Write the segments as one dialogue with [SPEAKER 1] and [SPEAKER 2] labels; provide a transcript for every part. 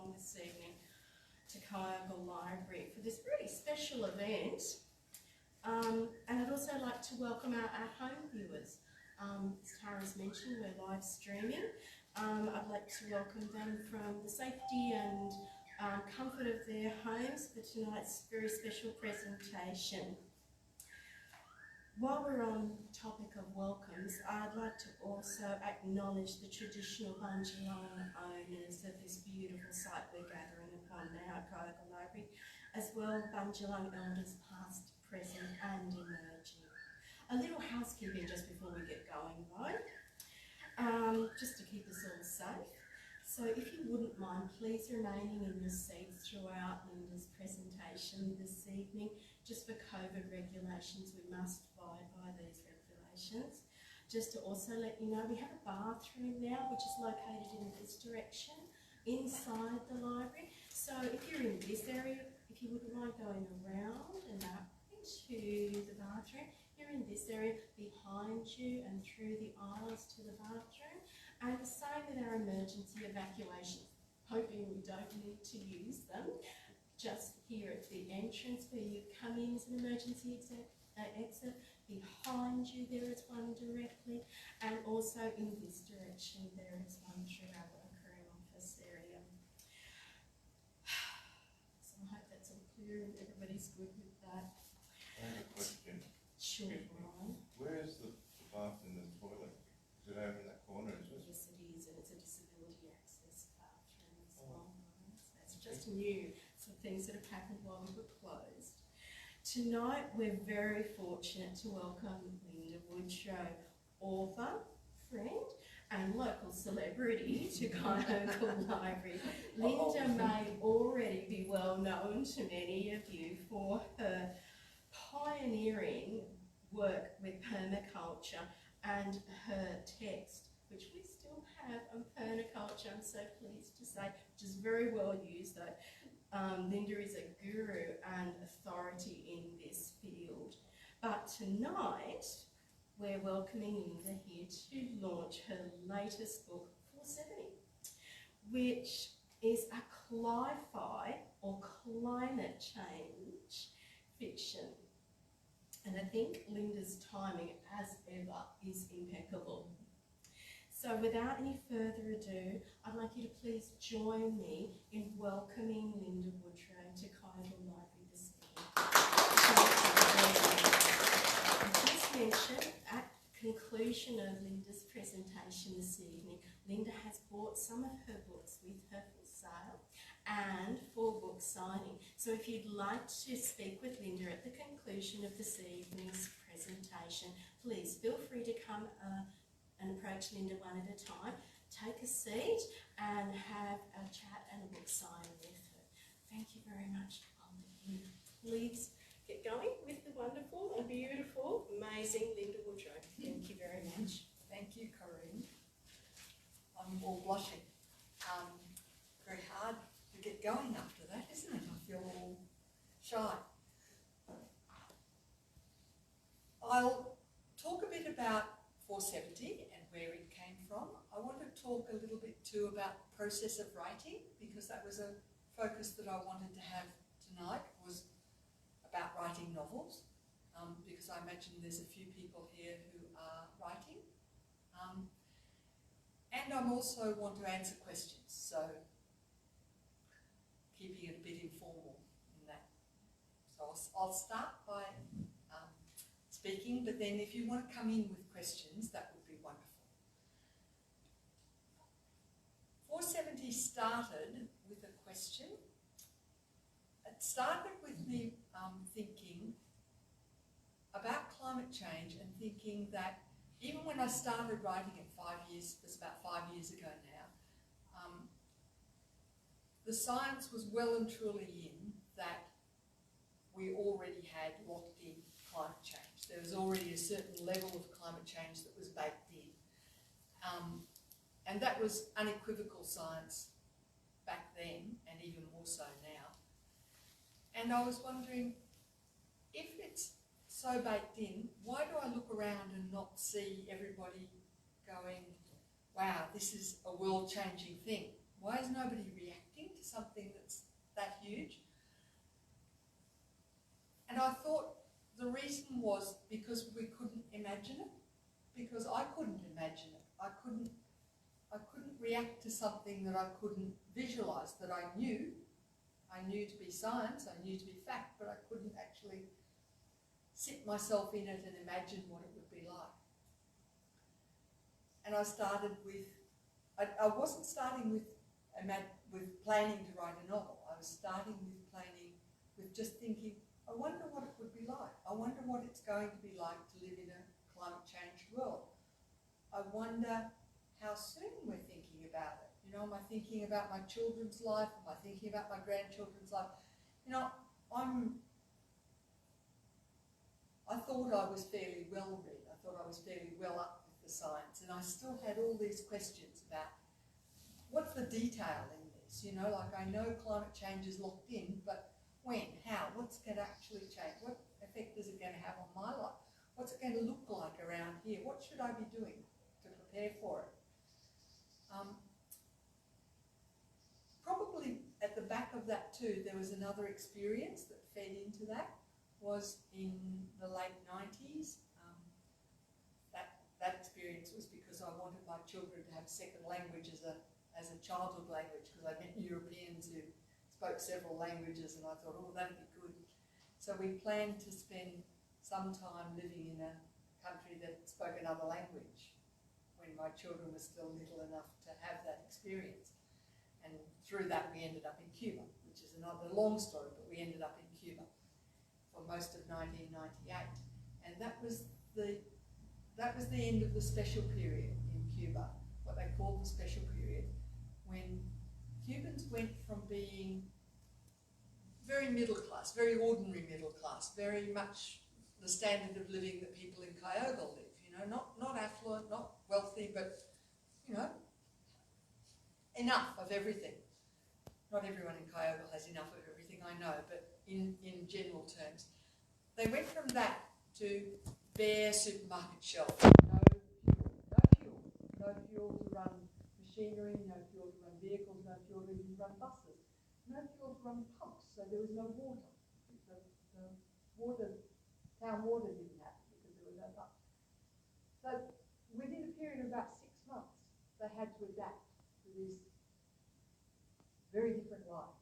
[SPEAKER 1] along this evening to Kyogle Library for this really special event. And I'd also like to welcome our at-home viewers. As Tara's mentioned, we're live streaming. I'd like to welcome them from the safety and comfort of their homes for tonight's very special presentation. While we're on the topic of welcomes, I'd like to also acknowledge the traditional Bundjalung owners of this beautiful site we're gathering upon now at Kyogle Library, as well Bundjalung elders past, present and emerging. A little housekeeping just before we get going though, just to keep us all safe. So if you wouldn't mind, please remaining in your seats throughout Linda's presentation this evening. Just for COVID regulations, we must abide by these regulations. Just to also let you know, we have a bathroom now, which is located in this direction, inside the library. So if you're in this area, if you wouldn't mind going around and up into the bathroom, you're in this area behind you and through the aisles to the bathroom. And the same with our emergency evacuations, hoping we don't need to use them. Just here at the entrance where you come in as an emergency exit, behind you there is one directly, and also in this direction there is one through our workroom office area. So I hope that's all clear and everybody's good with that.
[SPEAKER 2] I have a question.
[SPEAKER 1] Sure, Brian.
[SPEAKER 2] Where is the bath and the toilet? Is it over in that corner, is it?
[SPEAKER 1] Yes, it is, and it's a disability access bathroom as well. So it's just new. Things that have happened while we were closed. Tonight we're very fortunate to welcome Linda Woodrow, author, friend and local celebrity to Kyogle Library. Linda may already be well known to many of you for her pioneering work with permaculture and her text, which we still have on permaculture, I'm so pleased to say, which is very well used though. Linda is a guru and authority in this field. But tonight, we're welcoming Linda here to launch her latest book, 470, which is a cli-fi or climate change fiction. And I think Linda's timing, as ever, is impeccable. So without any further ado, I'd like you to please join me in welcoming Linda Woodrow to Kyogle Library this evening. As mentioned, at the conclusion of Linda's presentation this evening, Linda has bought some of her books with her for sale and for book signing. So if you'd like to speak with Linda at the conclusion of this evening's presentation, please feel free to come and approach Linda one at a time, take a seat and have a chat and a book sign with her. Thank you very much. Please get going with the wonderful and beautiful, amazing Linda Woodrow. Thank you very much.
[SPEAKER 3] Thank you, Corinne. I'm all blushing. Very hard to get going after that, isn't it? I feel all shy. I'll talk a bit about 470 and where it came from. I want to talk a little bit too about the process of writing, because that was a focus that I wanted to have tonight, was about writing novels, because I imagine there's a few people here who are writing. And I also want to answer questions, so keeping it a bit informal in that. So I'll start by speaking, but then if you want to come in with questions, that would be wonderful. 470 started with a question. It started with me thinking about climate change and thinking that even when I started writing it 5 years, it was about 5 years ago now, the science was well and truly in that we already had locked in climate change. There was already a certain level of climate change that was baked in. And that was unequivocal science back then, and even more so now. And I was wondering, if it's so baked in, why do I look around and not see everybody going, wow, this is a world-changing thing? Why is nobody reacting to something that's that huge. And I thought the reason was because we couldn't imagine it, because I couldn't imagine it. I couldn't react to something that I couldn't visualise, that I knew to be science, I knew to be fact, but I couldn't actually sit myself in it and imagine what it would be like. And I started with, I wasn't starting with planning to write a novel. I was starting with just thinking, I wonder what it would be like. I wonder what it's going to be like to live in a climate change world. I wonder how soon we're thinking about it. You know, am I thinking about my children's life? Am I thinking about my grandchildren's life? You know, I thought I was fairly well read. I thought I was fairly well up with the science, and I still had all these questions about what's the detail in this? You know, like, I know climate change is locked in, but when, how, what's going to actually change? What effect is it going to have on my life? What's it going to look like around here? What should I be doing to prepare for it? Probably at the back of that too, there was another experience that fed into that, was in the late 90s. That experience was because I wanted my children to have a second language as a childhood language, because I met Europeans who spoke several languages, and I thought, oh, that'd be good. So we planned to spend some time living in a country that spoke another language when my children were still little enough to have that experience. And through that we ended up in Cuba, which is another long story, but we ended up in Cuba for most of 1998. And that was the end of the special period in Cuba, what they called the special period, when Cubans went from being very middle class, very ordinary middle class, very much the standard of living that people in Kyogle live, you know, not affluent, not wealthy, but, you know, enough of everything. Not everyone in Kyogle has enough of everything, I know, but in general terms. They went from that to bare supermarket shelves. No fuel to run machinery, no fuel to run vehicles, no fuel to even run buses, no fuel to run pumps, so there was no water. The town water didn't happen because there was no pump. So within a period of about 6 months, they had to adapt to this very different life.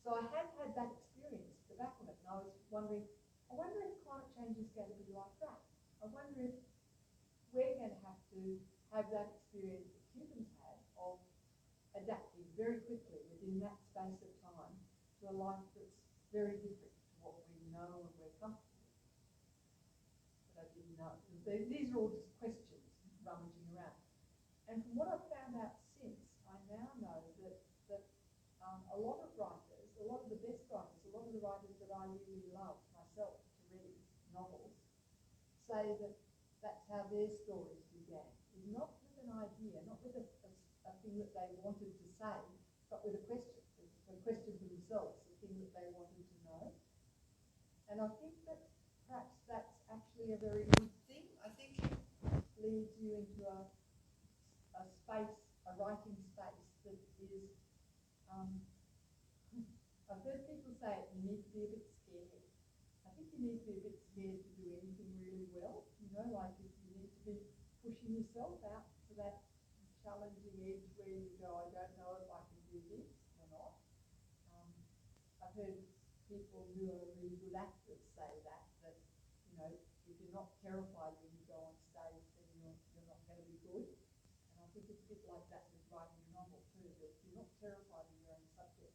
[SPEAKER 3] So I had that experience at the back of it, and I was wondering, I wonder if climate change is going to be like that. I wonder if we're going to have that experience that Cubans had of adapting very quickly within that space of time to a life that's very different to what we know and we're comfortable with. But I didn't know. These are all just questions rummaging around. And from what I've found out since, I now know that a lot of writers, a lot of the best writers, a lot of the writers that I really love myself to read novels, say that that's how their stories began. Is not with an idea, not with a thing that they wanted to say, but with a question for themselves, the thing that they wanted to know. And I think that perhaps that's actually a very good thing. I think it leads you into a space, a writing space that is, I've heard people say it, you need to be a bit scared. I think you need to be a bit scared to do anything really well. You know, like if you need to be pushing yourself out to that challenging edge where you go, I don't know if I can do this or not. I've heard people who are really good actors say that you know, if you're not terrified when you go on stage, then you're not going to be good. And I think it's a bit like that with writing a novel too, that if you're not terrified of your own subject,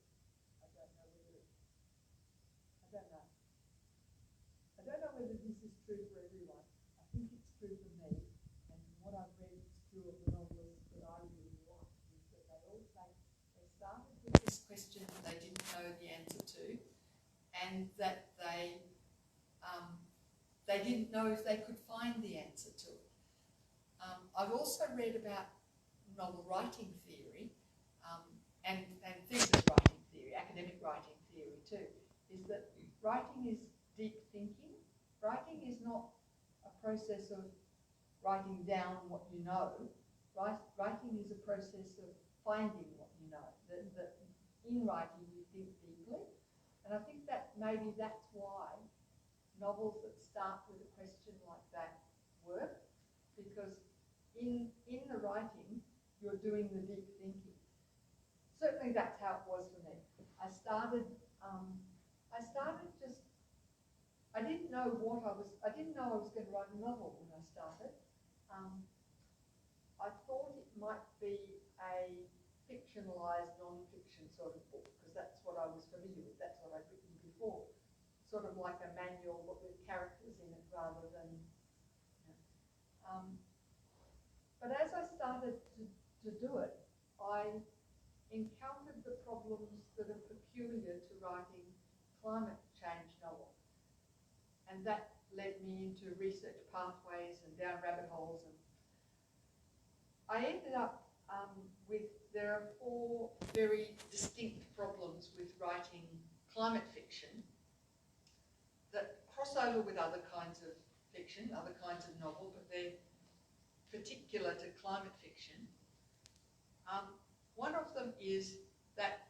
[SPEAKER 3] I don't know whether this is true for everyone. I think it's true for me, and from what I've read, it's true of the novelists that I really like, is that they all say they started with this question that they didn't know the answer to, and that they didn't know if they could find the answer to it. I've also read about novel writing theory and thesis writing theory, academic writing theory too, is that writing is deep thinking. Writing is not a process of writing down what you know. Writing is a process of finding what you know. That in writing you think deeply. And I think that maybe that's why novels that start with a question like that work, because in the writing, you're doing the deep thinking. Certainly that's how it was for me. I started just, I didn't know I was going to write a novel when I started. I thought it might be a fictionalized non-fiction sort of book, because that's what I was familiar with, that's what I'd written before. Sort of like a manual but with characters in it rather than, you know. But as I started to do it, I encountered the problems that are peculiar to writing climate change novels. And that led me into research pathways and down rabbit holes. And I ended up there are 4 very distinct problems with writing climate fiction that cross over with other kinds of fiction, other kinds of novel, but they're particular to climate fiction. One of them is that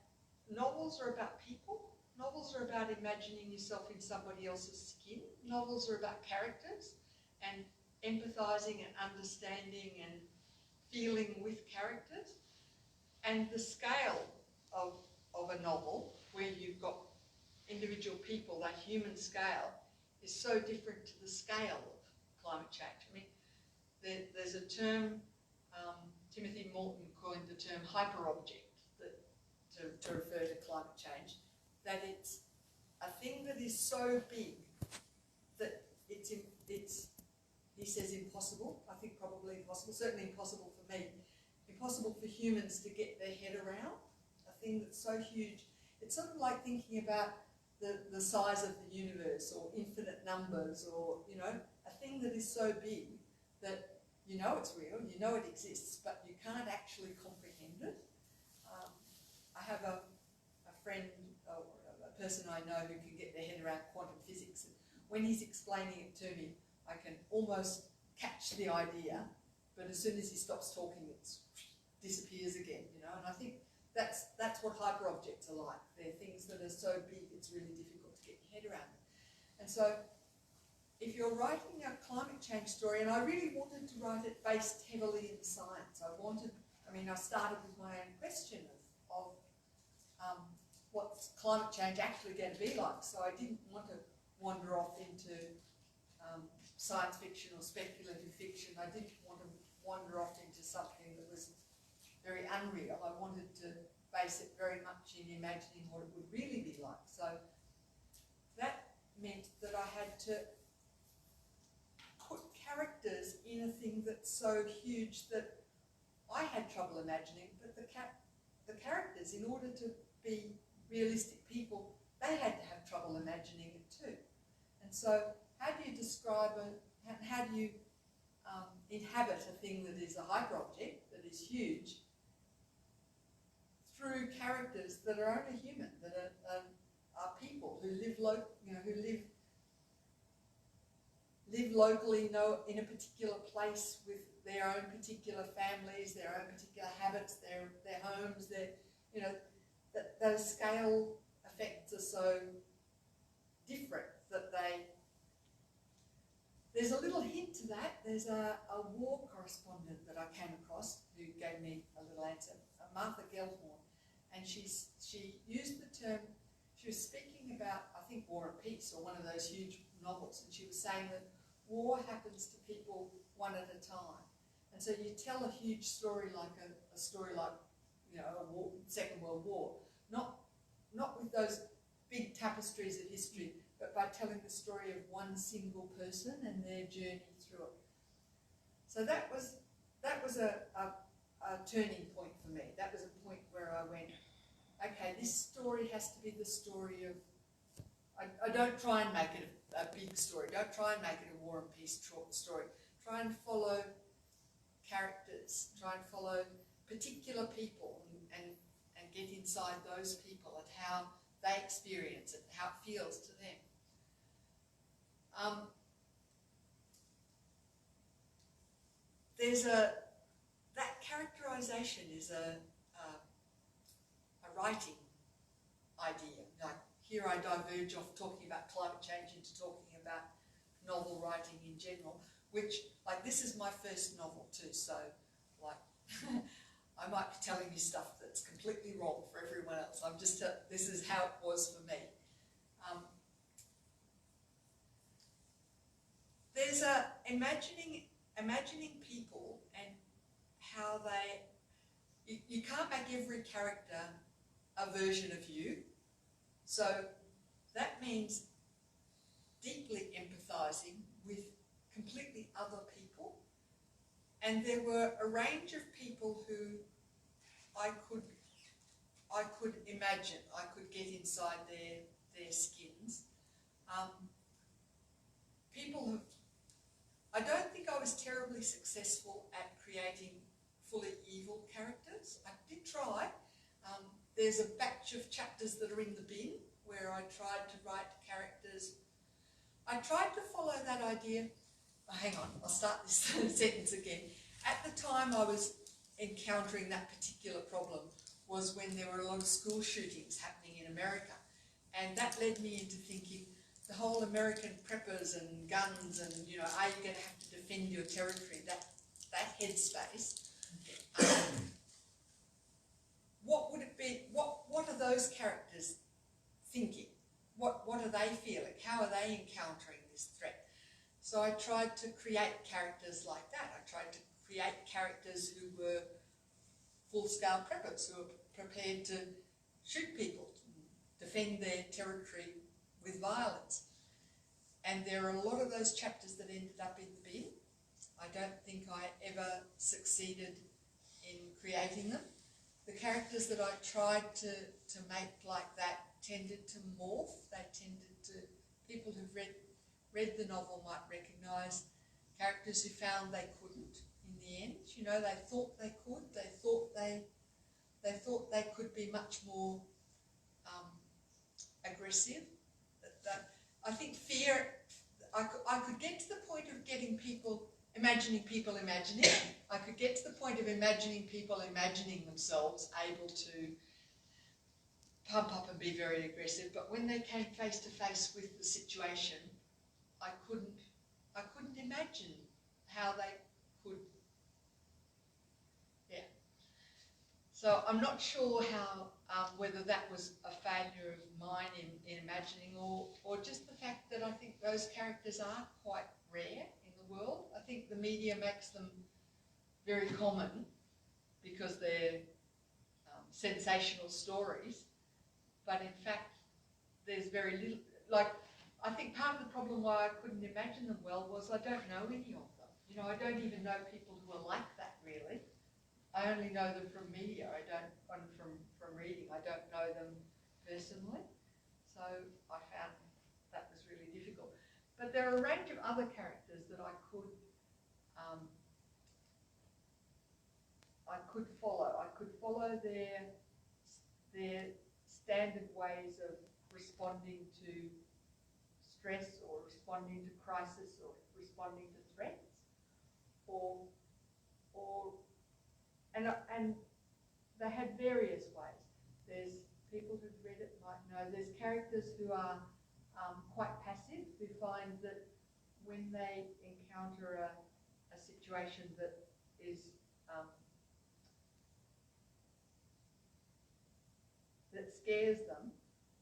[SPEAKER 3] novels are about people. Novels are about imagining yourself in somebody else's skin. Novels are about characters and empathizing and understanding and feeling with characters. And the scale of a novel, where you've got individual people, that human scale, is so different to the scale of climate change. I mean, there's a term, Timothy Morton coined the term hyperobject to refer to climate change, that it's a thing that is so big that it's he says impossible, I think probably impossible, certainly impossible for me, impossible for humans to get their head around, a thing that's so huge. It's sort of like thinking about the size of the universe or infinite numbers, or, you know, a thing that is so big that you know it's real, you know it exists, but you can't actually comprehend it. I have a friend, a person I know who can get their head around quantum physics. And when he's explaining it to me, I can almost catch the idea, but as soon as he stops talking, it disappears again, you know. And I think that's what hyperobjects are like. They're things that are so big, it's really difficult to get your head around them. And so, if you're writing a climate change story, and I really wanted to write it based heavily in science. I started with my own question of what's climate change actually going to be like. So I didn't want to wander off into science fiction or speculative fiction. I didn't want to wander off into something that was very unreal. I wanted to base it very much in imagining what it would really be like. So that meant that I had to put characters in a thing that's so huge that I had trouble imagining, but the characters, in order to be realistic people, they had to have trouble imagining it too. And so how do you describe how do you inhabit a thing that is a hyperobject, that is huge, through characters that are only human, that are people who live live locally, in a particular place with their own particular families, their own particular habits, their homes, those scale effects are so different that there's a little hint to that. There's a war correspondent that I came across who gave me a little answer, Martha Gellhorn, and she used the term, she was speaking about, I think, War and Peace, or one of those huge novels, and she was saying that war happens to people one at a time. And so you tell a huge story like a story like, a war, Second World War, not with those big tapestries of history, but by telling the story of one single person and their journey through it. So that was a turning point for me. That was a point where I went, okay, this story has to be the story of, I don't try and make it a big story, don't try and make it a War and Peace story. Try and follow characters, try and follow particular people and get inside those people and how they experience it, how it feels to them. That characterization is a writing here I diverge off talking about climate change into talking about novel writing in general, which, like, this is my first novel too, so, like, I might be telling you stuff that's completely wrong for everyone else. I'm just, this is how it was for me. There's a imagining people and how you can't make every character a version of you. So that means deeply empathizing with completely other people. And there were a range of people who I could imagine, I could get inside their skins. People who, I don't think I was terribly successful at creating fully evil characters. I did try. There's a batch of chapters that are in the bin where I tried to write characters. I tried to follow that idea. Oh, hang on, I'll start this sentence again. At the time I was encountering that particular problem was when there were a lot of school shootings happening in America. And that led me into thinking the whole American preppers and guns and, you know, are you going to have to defend your territory, that headspace. What would it be, what are those characters thinking? What are they feeling? How are they encountering this threat? So I tried to create characters like that. I tried to create characters who were full-scale preppers, who were prepared to shoot people, defend their territory with violence. And there are a lot of those chapters that ended up in the bin. I don't think I ever succeeded in creating them. The characters that I tried to make like that tended to morph. They tended to, people who've read the novel might recognise characters who found they couldn't in the end. You know, they thought they could. They thought they could be much more aggressive. I think fear. I could get to the point of getting people imagining. I could get to the point of imagining people imagining themselves able to pump up and be very aggressive. But when they came face to face with the situation, I couldn't imagine how they could. Yeah. So I'm not sure how whether that was a failure of mine in imagining, or just the fact that I think those characters are quite rare in the world. I think the media makes them very common because they're sensational stories, but in fact there's very little. Like, I think part of the problem why I couldn't imagine them well was I don't know any of them. You know, I don't even know people who are like that really. I only know them from media. I don't, from reading. I don't know them personally. So I found that was really difficult. But there are a range of other characters that I could follow. I could follow their standard ways of responding to stress or responding to crisis or responding to threats, and they had various ways. There's people who've read it might know. There's characters who are quite passive, who find that when they encounter a situation that is that scares them,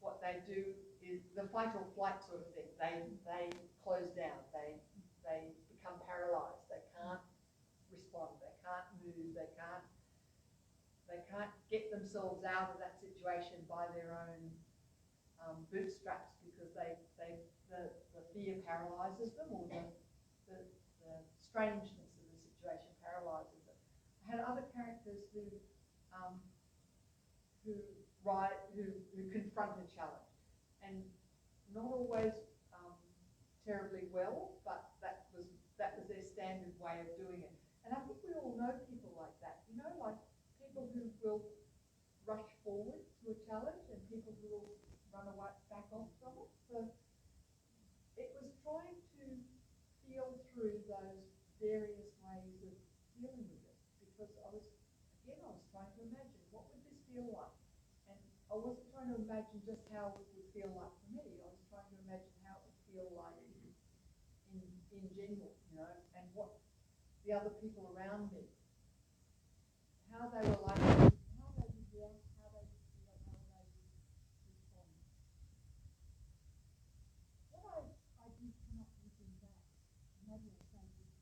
[SPEAKER 3] what they do is the fight or flight sort of thing. They close down. They become paralysed. They can't respond. They can't move. They can't get themselves out of that situation by their own bootstraps, because the fear paralyses them, or the strangeness of the situation paralyses them. I had other characters who confront a challenge, and not always terribly well, but that was their standard way of doing it. And I think we all know people like that, you know, like people who will rush forward to a challenge and people who will run away back off from it. So it was trying to feel through those various ways of dealing with it, because I was trying to imagine what would this feel like, and I wasn't trying to imagine just how it would feel like for me. I was trying to imagine how it would feel like in general, you know, and what the other people around me, how they were like, how they would react, how they would feel, how they would respond. What I did come up with in that, maybe I'll say this,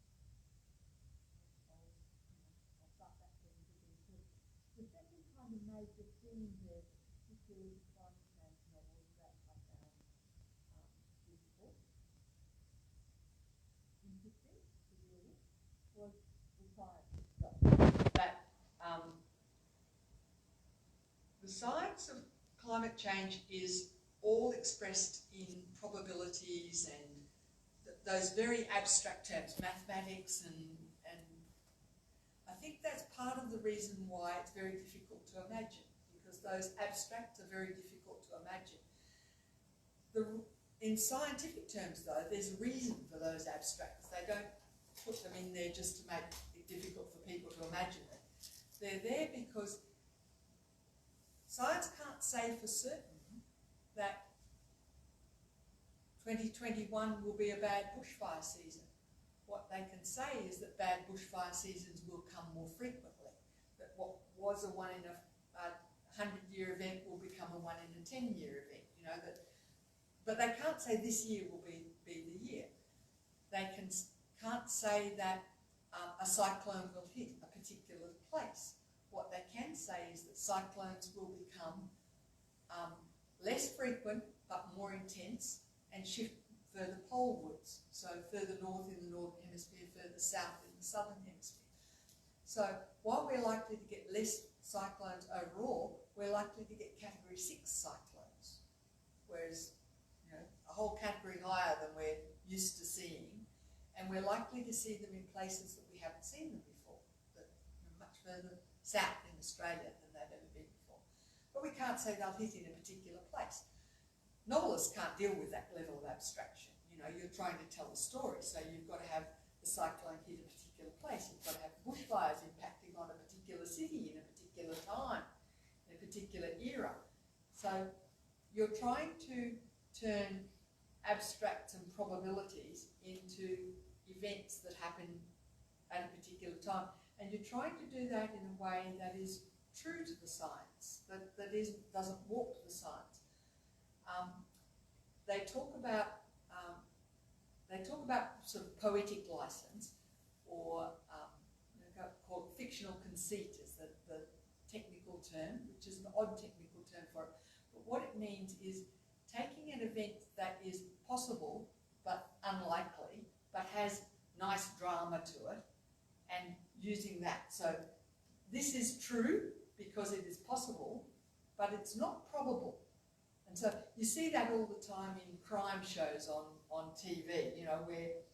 [SPEAKER 3] I'll start that presentation too. The second kind of major theme there, particularly the climate change novels that I found useful, interesting to deal with, was the science stuff. That the science of climate change is all expressed in probabilities and those very abstract terms, mathematics, and I think that's part of the reason why it's very difficult to imagine, because those abstracts are very difficult to imagine. In scientific terms, though, there's a reason for those abstracts. They don't put them in there just to make it difficult for people to imagine it. They're there because science can't say for certain that 2021 will be a bad bushfire season. What they can say is that bad bushfire seasons will come more frequently, that what was a 1 in a 100-year event will become a 1 in a 10-year event, you know, but they can't say this year will be the year. They can't say that a cyclone will hit a particular place. What they can say is that cyclones will become less frequent but more intense and shift further polewards, so further north in the northern hemisphere, further south in the southern hemisphere. So while we're likely to get less cyclones overall, we're likely to get category 6 cyclones, whereas, you know, a whole category higher than we're used to seeing, and we're likely to see them in places that we haven't seen them before, that are much further south in Australia than they've ever been before. But we can't say they'll hit in a particular place. Novelists can't deal with that level of abstraction. You know, you're trying to tell a story, so you've got to have the cyclone hit a particular place. You've got to have bushfires impacting on a particular city in a particular time, in a particular era. So you're trying to turn abstracts and probabilities into events that happen at a particular time. And you're trying to do that in a way that is true to the science, that doesn't warp the science. They talk about sort of poetic license, or called fictional conceit is the technical term, which is an odd technical term for it. But what it means is taking an event that is possible but unlikely, but has nice drama to it, and using that. So this is true because it is possible, but it's not probable. And so you see that all the time in crime shows on TV, you know, where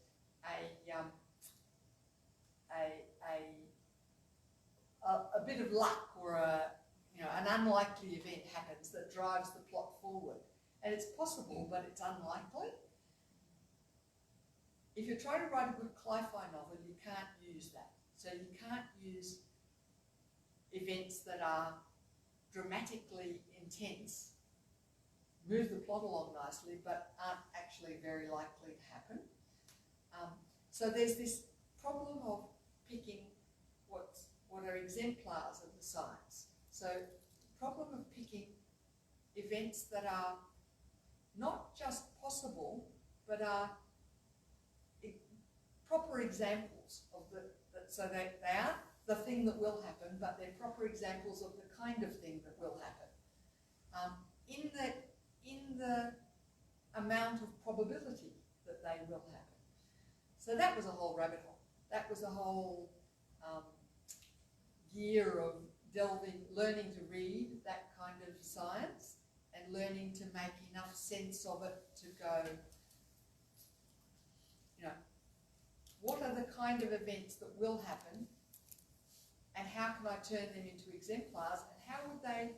[SPEAKER 3] a bit of luck or an unlikely event happens that drives the plot forward. And it's possible, but it's unlikely. If you're trying to write a good cli-fi novel, you can't use that. So you can't use events that are dramatically intense, move the plot along nicely, but aren't actually very likely to happen. So there's this problem of picking what are exemplars of the science. So the problem of picking events that are not just possible, but are proper examples of so they aren't the thing that will happen, but they're proper examples of the kind of thing that will happen. In the amount of probability that they will happen. So that was a whole rabbit hole. That was a whole year of learning to read that kind of science and learning to make enough sense of it to go, you know, what are the kind of events that will happen, and how can I turn them into exemplars, and how would they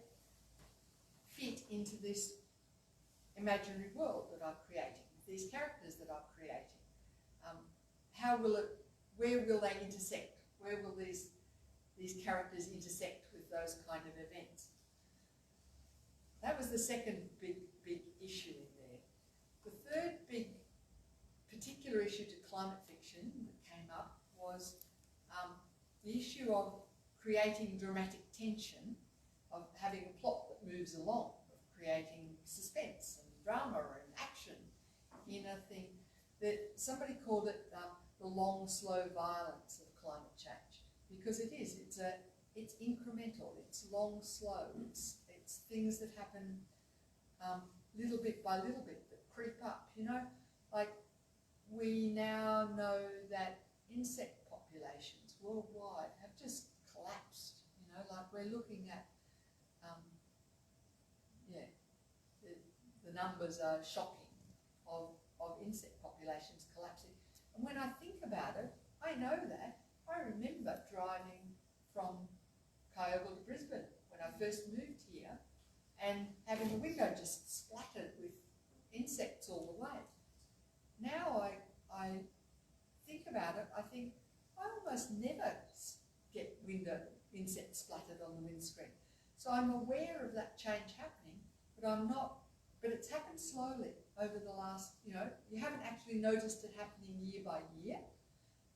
[SPEAKER 3] fit into this imaginary world that I'm creating, these characters that I'm creating? Where will they intersect? Where will these characters intersect with those kind of events? that was the second big issue in there. The third big particular issue to climate fiction that came up was the issue of creating dramatic tension, of having a plot that moves along, of creating suspense and drama and action in a thing that somebody called it the long, slow violence of climate change, because it is. It's incremental. It's long, slow. It's things that happen little bit by little bit that creep up. You know, like we now know that insect populations worldwide have just collapsed. You know, like we're looking at, the numbers are shocking of insect populations collapsing. And when I think about it, I know that. I remember driving from Kyogle to Brisbane when I first moved here and having the window just splattered with insects all the way. Now I think about it, I think I almost never get window insects splattered on the windscreen. So I'm aware of that change happening, but it's happened slowly over the last, you haven't actually noticed it happening year by year,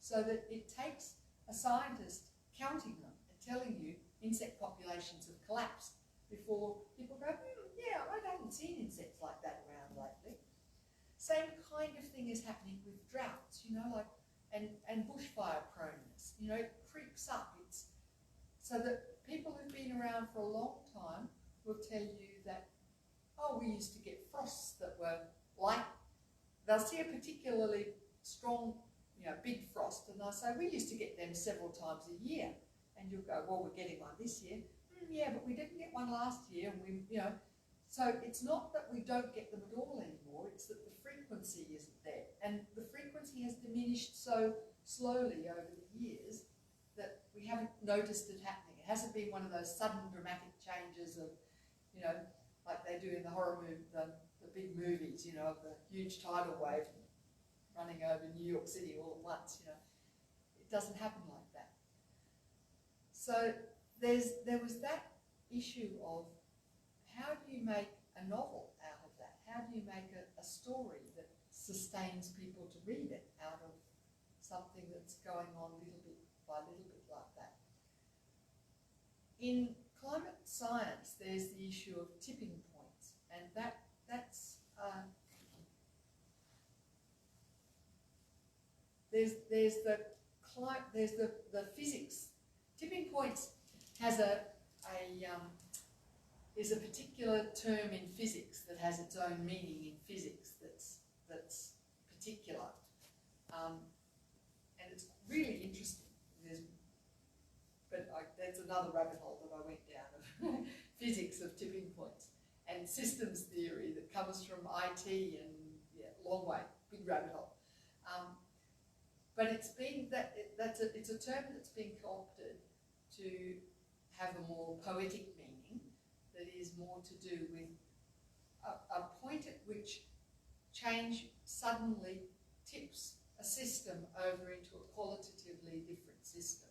[SPEAKER 3] so that it takes a scientist counting them and telling you insect populations have collapsed before people go, yeah, I haven't seen insects like that around lately. Same kind of thing is happening with droughts, and bushfire proneness. It creeps up. It's so that people who've been around for a long time will tell you that, we used to get frosts that were like, they'll see a particularly strong, big frost, and they'll say, we used to get them several times a year. And you'll go, well, we're getting one this year. Yeah, but we didn't get one last year, and so it's not that we don't get them at all anymore, it's that the frequency isn't there. And the frequency has diminished so slowly over the years that we haven't noticed it happening. It hasn't been one of those sudden dramatic changes of, like they do in the horror movie, the big movies, of the huge tidal wave running over New York City all at once, It doesn't happen like that. So there was that issue of how do you make a novel out of that? How do you make a story that sustains people to read it out of something that's going on little bit by little bit like that? In climate science, there's the issue of tipping points, and that's there's the physics. Tipping points has is a particular term in physics that has its own meaning in physics that's particular, and it's really interesting. That's another rabbit hole that I went down of physics of tipping points and systems theory that comes from IT and long way, big rabbit hole. But it's a term that's been co-opted to have a more poetic meaning that is more to do with a point at which change suddenly tips a system over into a qualitatively different system.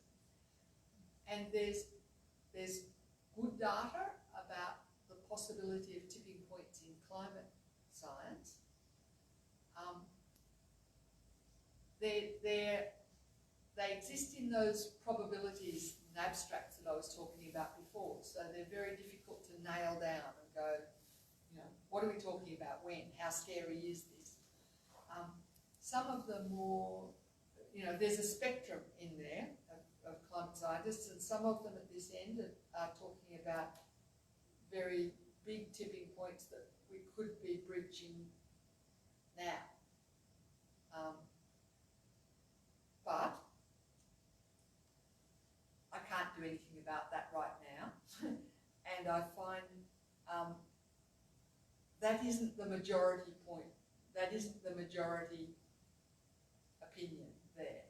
[SPEAKER 3] And there's good data about the possibility of tipping points in climate science. They exist in those probabilities and abstracts that I was talking about before, so they're very difficult to nail down and go, what are we talking about when? How scary is this? Some of the more, there's a spectrum in there of climate scientists, and some of them at this end are talking about very big tipping points that we could be breaching now. But I can't do anything about that right now. And I find that isn't the majority point. That isn't the majority opinion there.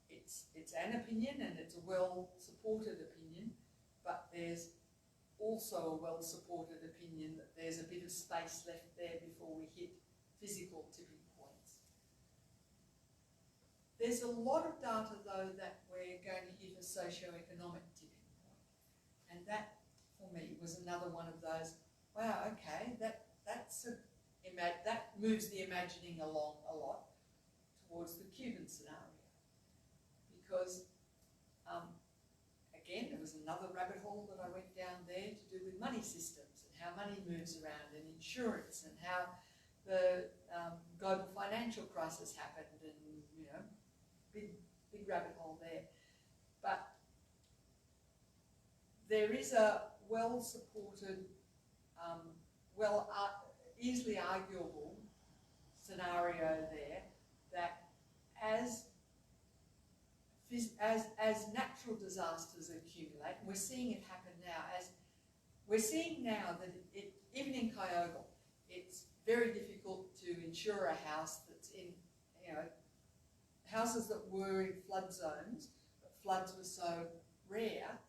[SPEAKER 3] It's an opinion, and it's a well-supported opinion, but there's also a well-supported opinion that there's a bit of space left there before we hit physical tipping points. There's a lot of data, though, that we're going to hit a socio-economic tipping point. And that, for me, was another one of those, wow, okay, that moves the imagining along a lot towards the Cuban scenario, because again, there was another rabbit hole that I went down there to do with money systems and how money moves around, and insurance, and how the global financial crisis happened, and big rabbit hole there. But there is a well-supported, easily arguable scenario there that as natural disasters accumulate, and we're seeing it happen now, we're seeing now that even in Kyogle, it's very difficult to insure a house that's in, houses that were in flood zones, but floods were so rare,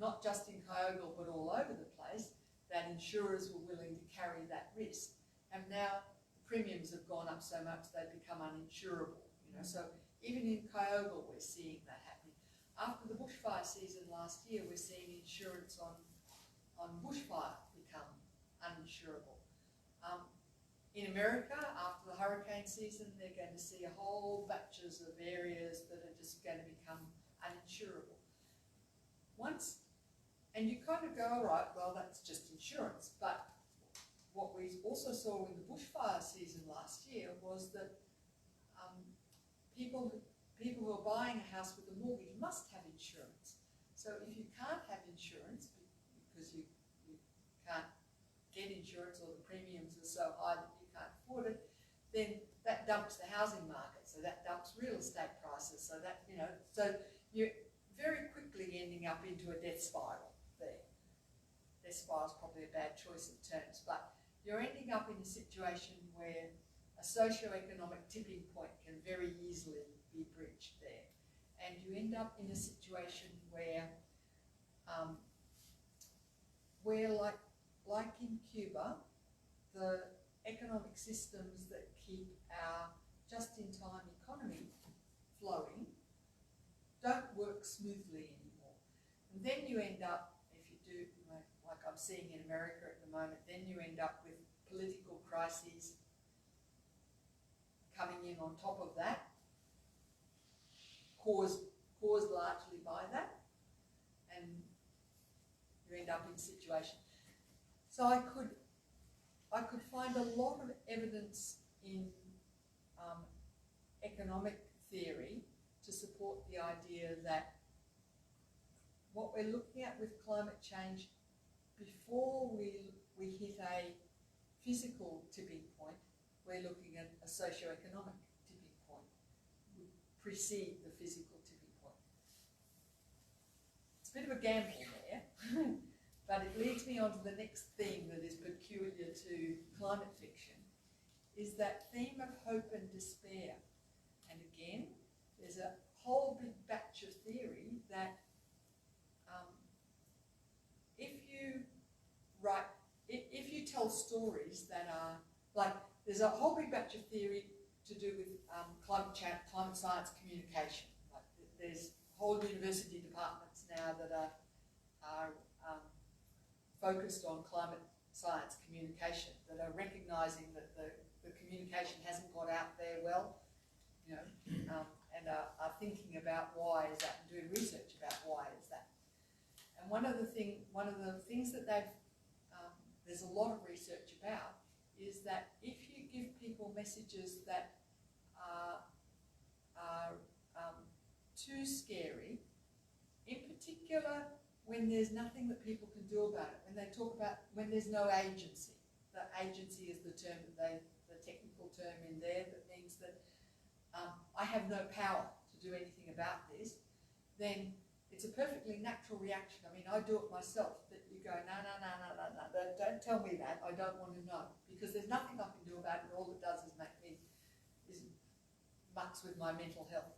[SPEAKER 3] not just in Kyogle but all over the place, that insurers were willing to carry that risk. And now the premiums have gone up so much they've become uninsurable. So even in Kyogle we're seeing that happening. After the bushfire season last year, we're seeing insurance on bushfire become uninsurable. In America, after the hurricane season, they're going to see a whole batches of areas that are just going to become uninsurable. And you kind of go, all right, well, that's just insurance. But what we also saw in the bushfire season last year was that people who are buying a house with a mortgage must have insurance. So if you can't have insurance because you can't get insurance, or the premiums are so high that you can't afford it, then that dumps the housing market. So that dumps real estate prices. So that, so you're very quickly ending up into a death spiral there. Death spiral is probably a bad choice of terms, but you're ending up in a situation where a socio-economic tipping point can very easily be breached there. And you end up in a situation where like in Cuba, the economic systems that keep our just-in-time economy flowing don't work smoothly anymore. And then you end up, if you do, like I'm seeing in America at the moment, then you end up with political crises coming in on top of that, caused largely by that, and you end up in a situation. So I could find a lot of evidence in economic theory to support the idea that what we're looking at with climate change, before we hit a physical tipping point, we're looking at a socio-economic tipping point, would precede the physical tipping point. It's a bit of a gamble there, but it leads me on to the next theme that is peculiar to climate fiction, is that theme of hope and despair. And again, there's a whole big batch of theory that if you tell stories that are, like, there's a whole big batch of theory to do with climate science communication. Like, there's whole university departments now that are focused on climate science communication, that are recognising that the communication hasn't got out there well, and are thinking about why is that, and doing research about why is that. And one of the things that there's a lot of research about is that if you give people messages that are too scary, in particular when there's nothing that people can do about it, when they talk about when there's no agency. The agency is the term that the technical term in there that means that I have no power to do anything about this, then it's a perfectly natural reaction. I mean, I do it myself, that you go, no, don't tell me that, I don't want to know, because there's nothing I can do about it, all it does is mucks with my mental health.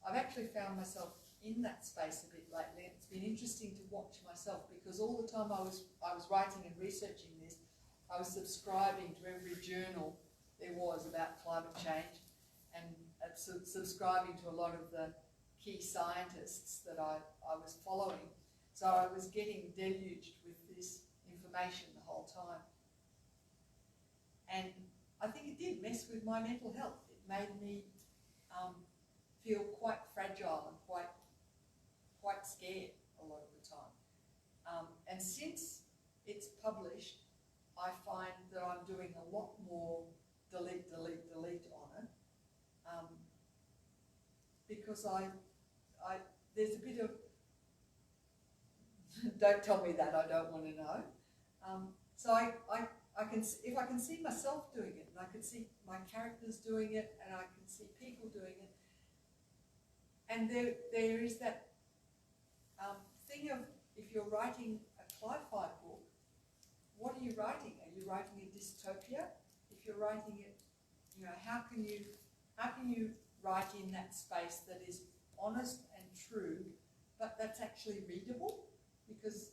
[SPEAKER 3] I've actually found myself in that space a bit lately. It's been interesting to watch myself, because all the time I was writing and researching this, I was subscribing to every journal there was about climate change, and subscribing to a lot of the key scientists that I was following. So I was getting deluged with this information information the whole time. And I think it did mess with my mental health. It made me feel quite fragile and quite scared a lot of the time. And since it's published, I find that I'm doing a lot more delete on it, because there's a bit of don't tell me that, I don't want to know. So I can, if I can see myself doing it, and I can see my characters doing it, and I can see people doing it, and there is that thing of, if you're writing a cli-fi book, what are you writing? Are you writing a dystopia? If you're writing it, you know, how can you write in that space that is honest and true, but that's actually readable? Because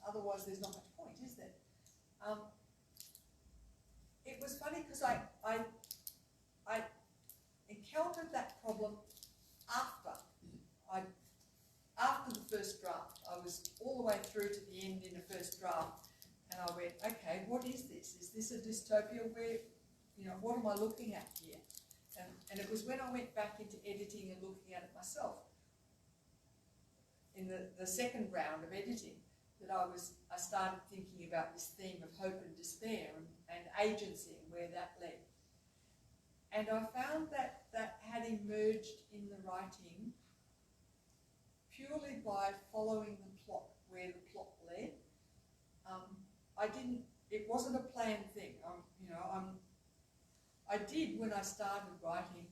[SPEAKER 3] otherwise there's not much point, is there? It was funny because I encountered that problem after the first draft. I was all the way through to the end in the first draft, and I went, okay, what is this? Is this a dystopia? Where, you know, what am I looking at here? And it was when I went back into editing and looking at it myself, in the second round of editing, that I started thinking about this theme of hope and despair and agency and where that led. And I found that had emerged in the writing purely by following the plot, where the plot led. It wasn't a planned thing. I did, when I started writing,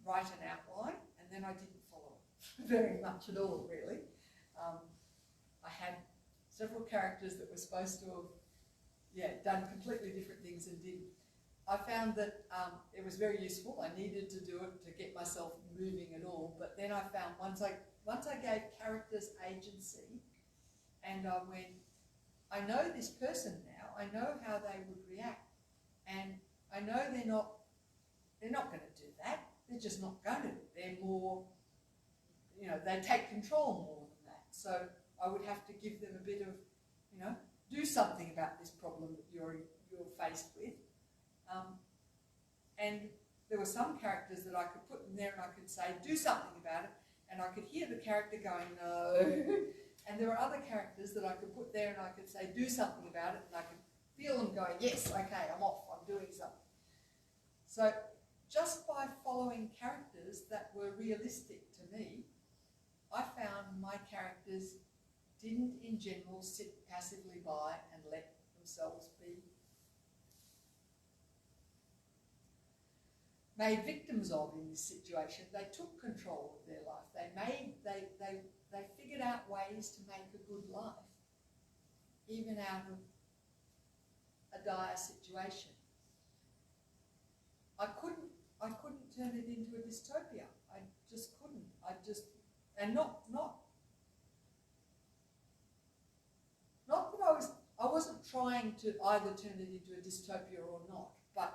[SPEAKER 3] write an outline, and then I didn't follow it very much at all, really. I had several characters that were supposed to have, done completely different things and didn't. I found that it was very useful. I needed to do it to get myself moving at all. But then I found once I gave characters agency, and I went, I know this person now. I know how they would react, and I know they're not going to do that. They're just not going to. They're more, you know, they take control more than that. So I would have to give them a bit of, you know, do something about this problem that you're faced with. And there were some characters that I could put in there and I could say, do something about it, and I could hear the character going, no. And there were other characters that I could put there and I could say, do something about it, and I could feel them going, yes, okay, I'm off, I'm doing something. So just by following characters that were realistic to me, I found my characters didn't in general sit passively by and let themselves be made victims of in this situation. They took control of their life. They figured out ways to make a good life, even out of a dire situation. I couldn't turn it into a dystopia. I just couldn't. And not that I wasn't trying to either turn it into a dystopia or not, but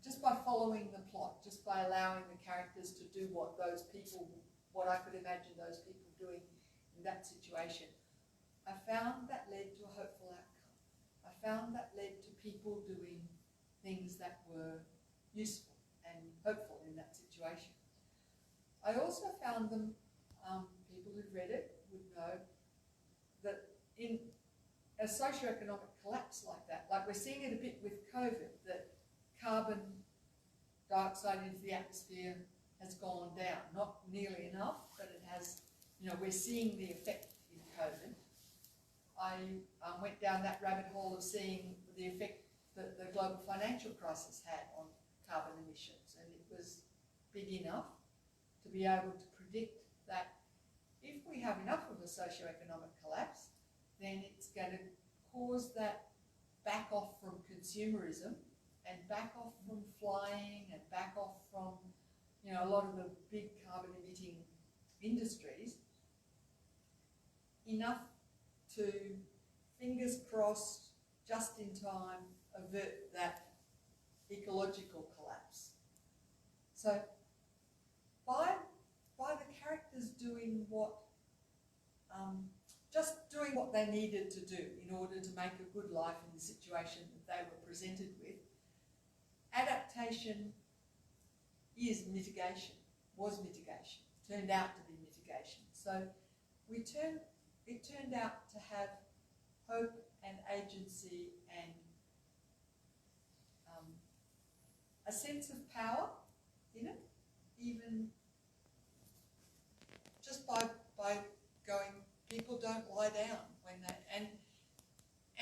[SPEAKER 3] just by following the plot, just by allowing the characters to do what I could imagine those people doing in that situation, I found that led to a hopeful outcome. I found that led to people doing things that were useful and hopeful in that situation. I also found them, people who've read it would know, that in a socioeconomic collapse like that, like we're seeing it a bit with COVID, that carbon dioxide into the atmosphere has gone down. Not nearly enough, but it has, you know, we're seeing the effect in COVID. I went down that rabbit hole of seeing the effect that the global financial crisis had on carbon emissions, and it was big enough to be able to predict that if we have enough of a socioeconomic collapse, then it's going to cause that back off from consumerism and back off from flying and back off from, you know, a lot of the big carbon emitting industries, enough to, fingers crossed, just in time, avert that ecological collapse. So by the characters doing what just doing what they needed to do in order to make a good life in the situation that they were presented with. Adaptation is mitigation, was mitigation, turned out to be mitigation. So it turned out to have hope and agency and a sense of power in it, even just by going, people don't lie down when they,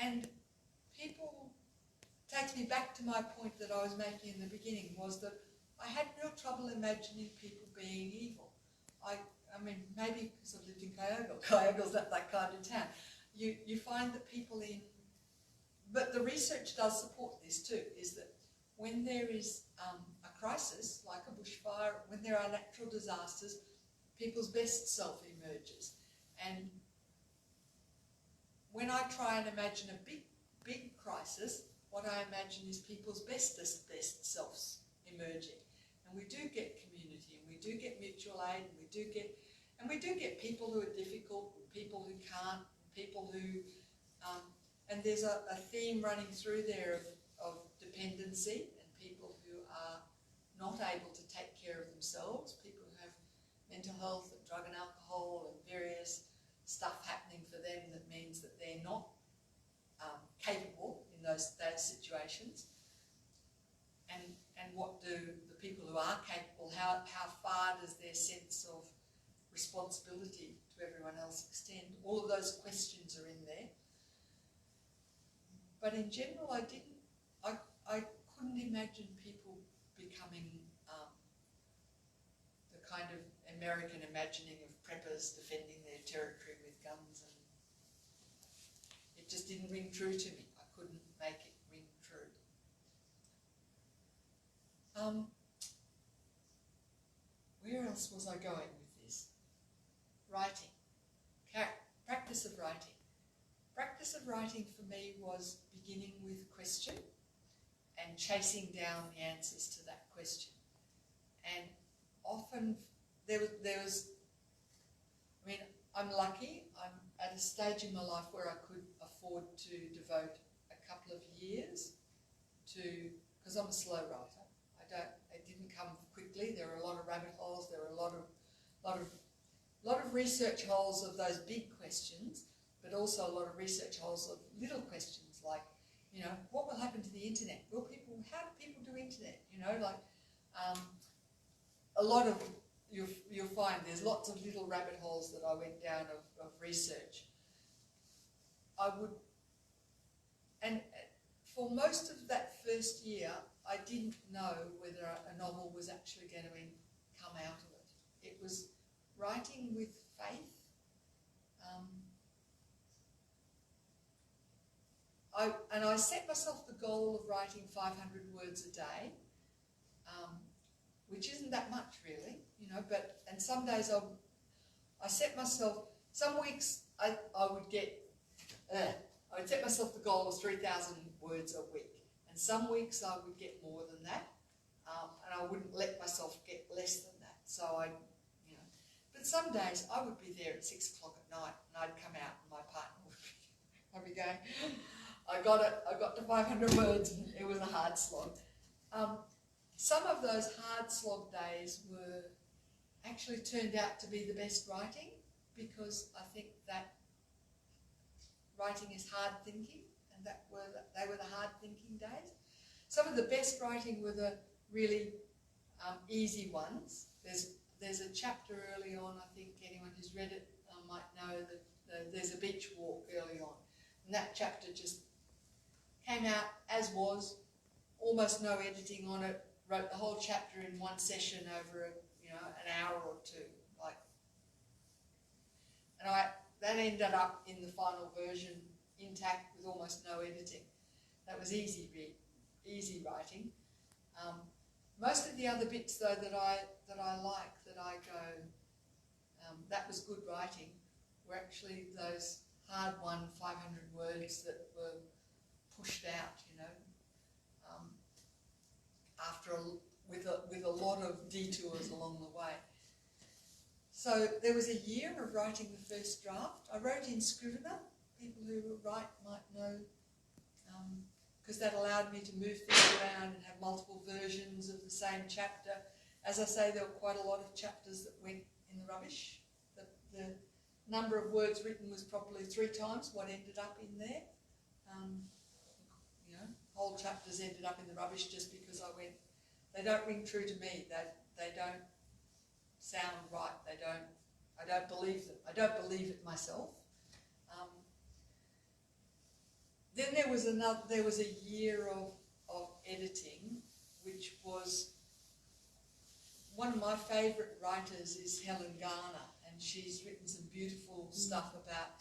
[SPEAKER 3] and people, takes me back to my point that I was making in the beginning, was that I had real trouble imagining people being evil. I mean, maybe because I've lived in Kyogle. Kyogle's not that kind of town. You find that people in, but the research does support this too, is that when there is a crisis, like a bushfire, when there are natural disasters, people's best self emerges. And when I try and imagine a big crisis, what I imagine is people's best selves emerging. And we do get community, and we do get mutual aid, and we do get people who are difficult, people who can't, people who, and there's a theme running through there of dependency, and people who are not able to take care of themselves, people who have mental health and drug and alcohol and various stuff happening for them that means that they're not capable in those situations. And what do the people who are capable, how far does their sense of responsibility to everyone else extend? All of those questions are in there. But in general, I couldn't imagine people becoming the kind of American imagining of preppers defending their territory with guns, and it just didn't ring true to me. I couldn't make it ring true. Where else was I going with this? Writing. Practice of writing. Practice of writing for me was beginning with a question and chasing down the answers to that question. And often there was, I mean, I'm lucky. I'm at a stage in my life where I could afford to devote a couple of years to, because I'm a slow writer. It didn't come quickly. There are a lot of rabbit holes. There are a lot of research holes of those big questions, but also a lot of research holes of little questions like, you know, what will happen to the internet? How do people do internet? You know, like a lot of, you'll find there's lots of little rabbit holes that I went down of research. And for most of that first year, I didn't know whether a novel was actually going to come out of it. It was writing with faith. I set myself the goal of writing 500 words a day, which isn't that much really, you know, and some days I set myself, some weeks I would set myself the goal of 3,000 words a week, and some weeks I would get more than that, and I wouldn't let myself get less than that. So but some days I would be there at 6 o'clock at night, and I'd come out, and my partner would be going, I got to 500 words, and it was a hard slog. Some of those hard slog days actually turned out to be the best writing, because I think that writing is hard thinking, and they were the hard thinking days. Some of the best writing were the really easy ones. There's a chapter early on, I think anyone who's read it might know that there's a beach walk early on, and that chapter just came out as was, almost no editing on it. Wrote the whole chapter in one session over an hour or two, and that ended up in the final version intact with almost no editing. That was easy writing. Most of the other bits though that I like, that I go, that was good writing, were actually those hard won 500 words that were pushed out, with a lot of detours along the way. So there was a year of writing the first draft. I wrote in Scrivener. People who write might know, because that allowed me to move things around and have multiple versions of the same chapter. As I say, there were quite a lot of chapters that went in the rubbish. The number of words written was probably 3 times what ended up in there. You know, whole chapters ended up in the rubbish just because I went, they don't ring true to me. They don't sound right. I don't believe them. I don't believe it myself. Then there was a year of editing, which was, one of my favourite writers is Helen Garner, and she's written some beautiful stuff about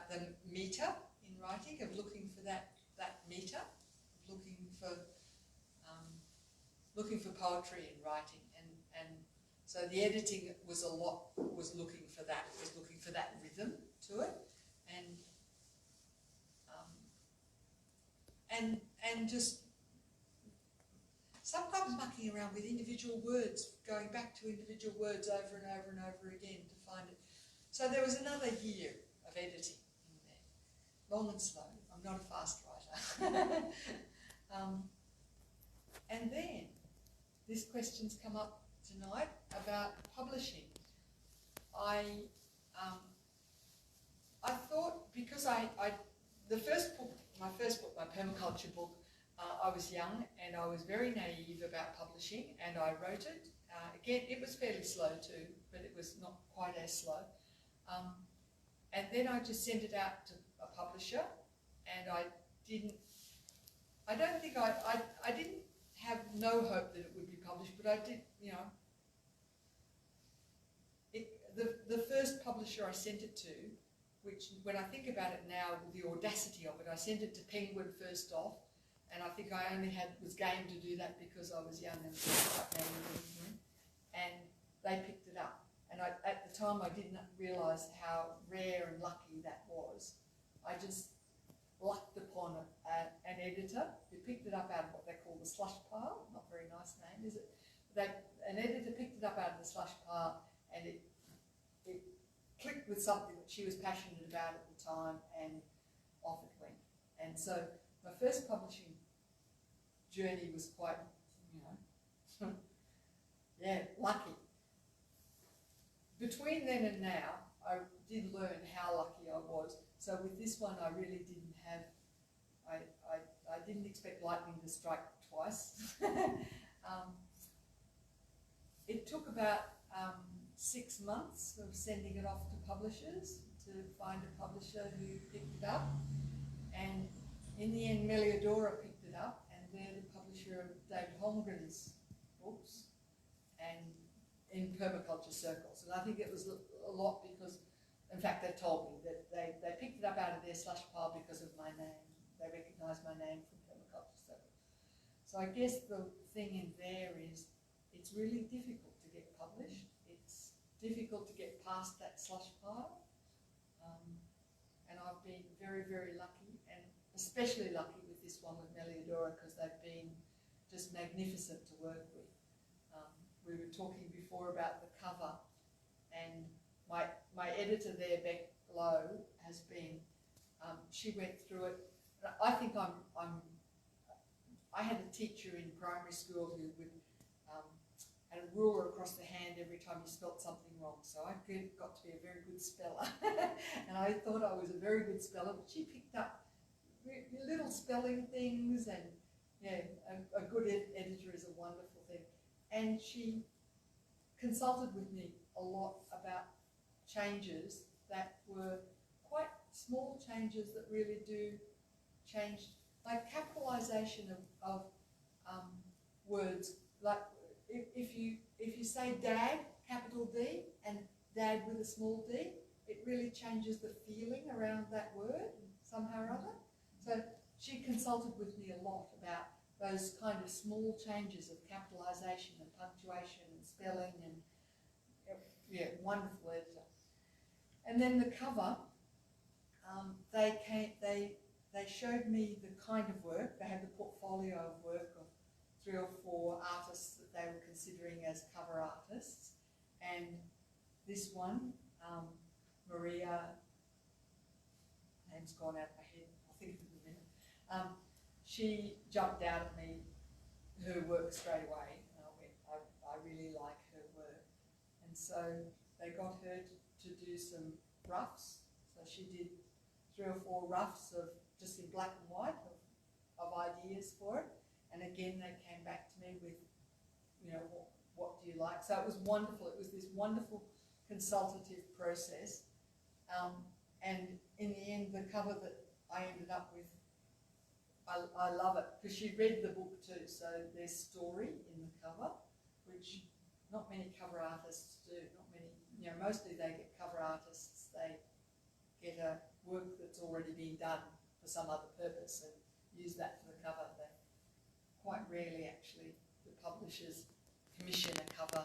[SPEAKER 3] the metre in writing, of looking for that metre, looking for poetry in writing, and so the editing was looking for that rhythm to it, and just sometimes mucking around with individual words, going back to individual words over and over and over again to find it. So there was another year of editing in there, long and slow. I'm not a fast writer. And then this question's come up tonight about publishing. I thought, because my first book, my permaculture book, I was young and I was very naive about publishing, and I wrote it. Again, it was fairly slow too, but it was not quite as slow. And then I just sent it out to a publisher, and I didn't have no hope that it would be published, but I did, you know. The first publisher I sent it to, which when I think about it now, with the audacity of it, I sent it to Penguin first off, and I think I only was game to do that because I was young and quite naive, and they picked it up. And at the time I didn't realise how rare and lucky that was. I just lucked upon an editor who picked it up out of what they call the slush pile. Not a very nice name, is it? An editor picked it up out of the slush pile, and it clicked with something that she was passionate about at the time, and off it went. And so my first publishing journey was quite, you know, yeah, lucky. Between then and now, I did learn how lucky I was. So with this one, I really didn't have, I didn't expect lightning to strike twice. It took about 6 months of sending it off to publishers to find a publisher who picked it up. And in the end, Meliodora picked it up, and they're the publisher of David Holmgren's books and in permaculture circles. And I think it was a lot because, in fact, they told me that they picked it up out of their slush pile because of my name. They recognised my name from permaculture circles. So I guess the thing in there is it's really difficult to get published. It's difficult to get past that slush pile. And I've been very, very lucky, and especially lucky with this one with Meliodora, because they've been just magnificent to work with. We were talking before about the cover, and my editor there, Beck Lowe, has been, she went through it. I think I had a teacher in primary school who would had a ruler across the hand every time you spelt something wrong, so I got to be a very good speller. And I thought I was a very good speller, but she picked up little spelling things, and yeah, a good editor is a wonderful thing. And she consulted with me a lot about changes that were quite small changes that really do change, like capitalisation of words. Like if you say dad, capital D, and dad with a small d, it really changes the feeling around that word somehow or other. So she consulted with me a lot about those kind of small changes of capitalisation and punctuation and spelling, and yeah, wonderful editor. And then the cover, they showed me the kind of work. They had the portfolio of work of 3 or 4 artists that they were considering as cover artists, and this one, Maria, name's gone out of my head, I'll think of it in a minute. She jumped out at me, her work straight away, and I went, I really like her work. And so they got her to do some roughs. So she did 3 or 4 roughs of just in black and white of ideas for it. And again, they came back to me with, you know, what do you like? So it was wonderful. It was this wonderful consultative process. And in the end, the cover that I ended up with, I love it because she read the book too. So there's story in the cover, which not many cover artists do. Not many, you know, mostly they get cover artists, they get a work that's already been done for some other purpose and use that for the cover. They quite rarely actually, the publishers commission a cover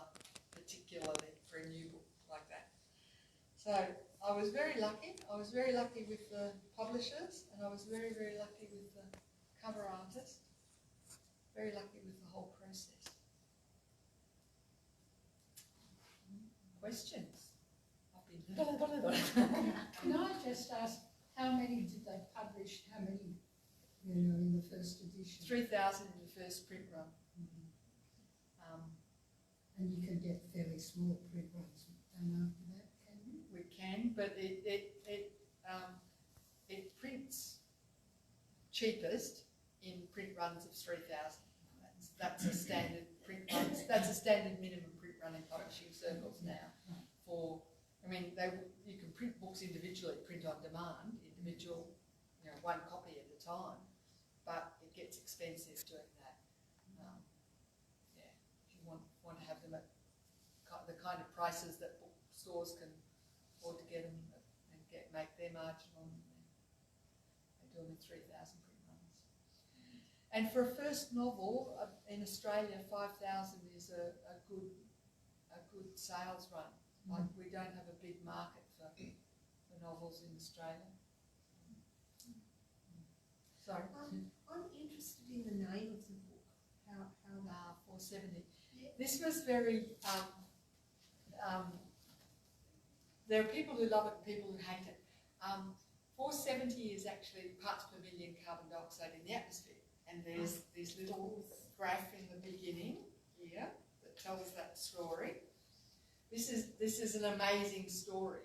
[SPEAKER 3] particularly for a new book like that. So I was very lucky. I was very lucky with the publishers, and I was very, very lucky with the cover artist. Very lucky with the whole process. Questions? I've been
[SPEAKER 4] Can I just ask, how many did they publish? How many, you know, in the first edition?
[SPEAKER 3] 3,000 in the first print run.
[SPEAKER 4] And you can get fairly small print runs done after that, can you?
[SPEAKER 3] We can, but it prints cheapest in print runs of 3,000. That's a standard print run. That's a standard minimum print run in publishing circles now. For, I mean, you can print books individually, print on demand, individual, you know, 1 copy at a time, but it gets expensive doing that. Yeah, if you want to have them at the kind of prices that bookstores can afford to get them and make their margin on them, they do them in 3,000 print runs. And for a first novel in Australia, 5,000 is a good sales run. Like, we don't have a big market for novels in Australia. Sorry.
[SPEAKER 1] I'm interested in the name of the book. How
[SPEAKER 3] 470.
[SPEAKER 1] Yeah.
[SPEAKER 3] This was very. There are people who love it and people who hate it. 470 is actually parts per million carbon dioxide in the atmosphere, and there's this little graph in the beginning here that tells that story. This is an amazing story.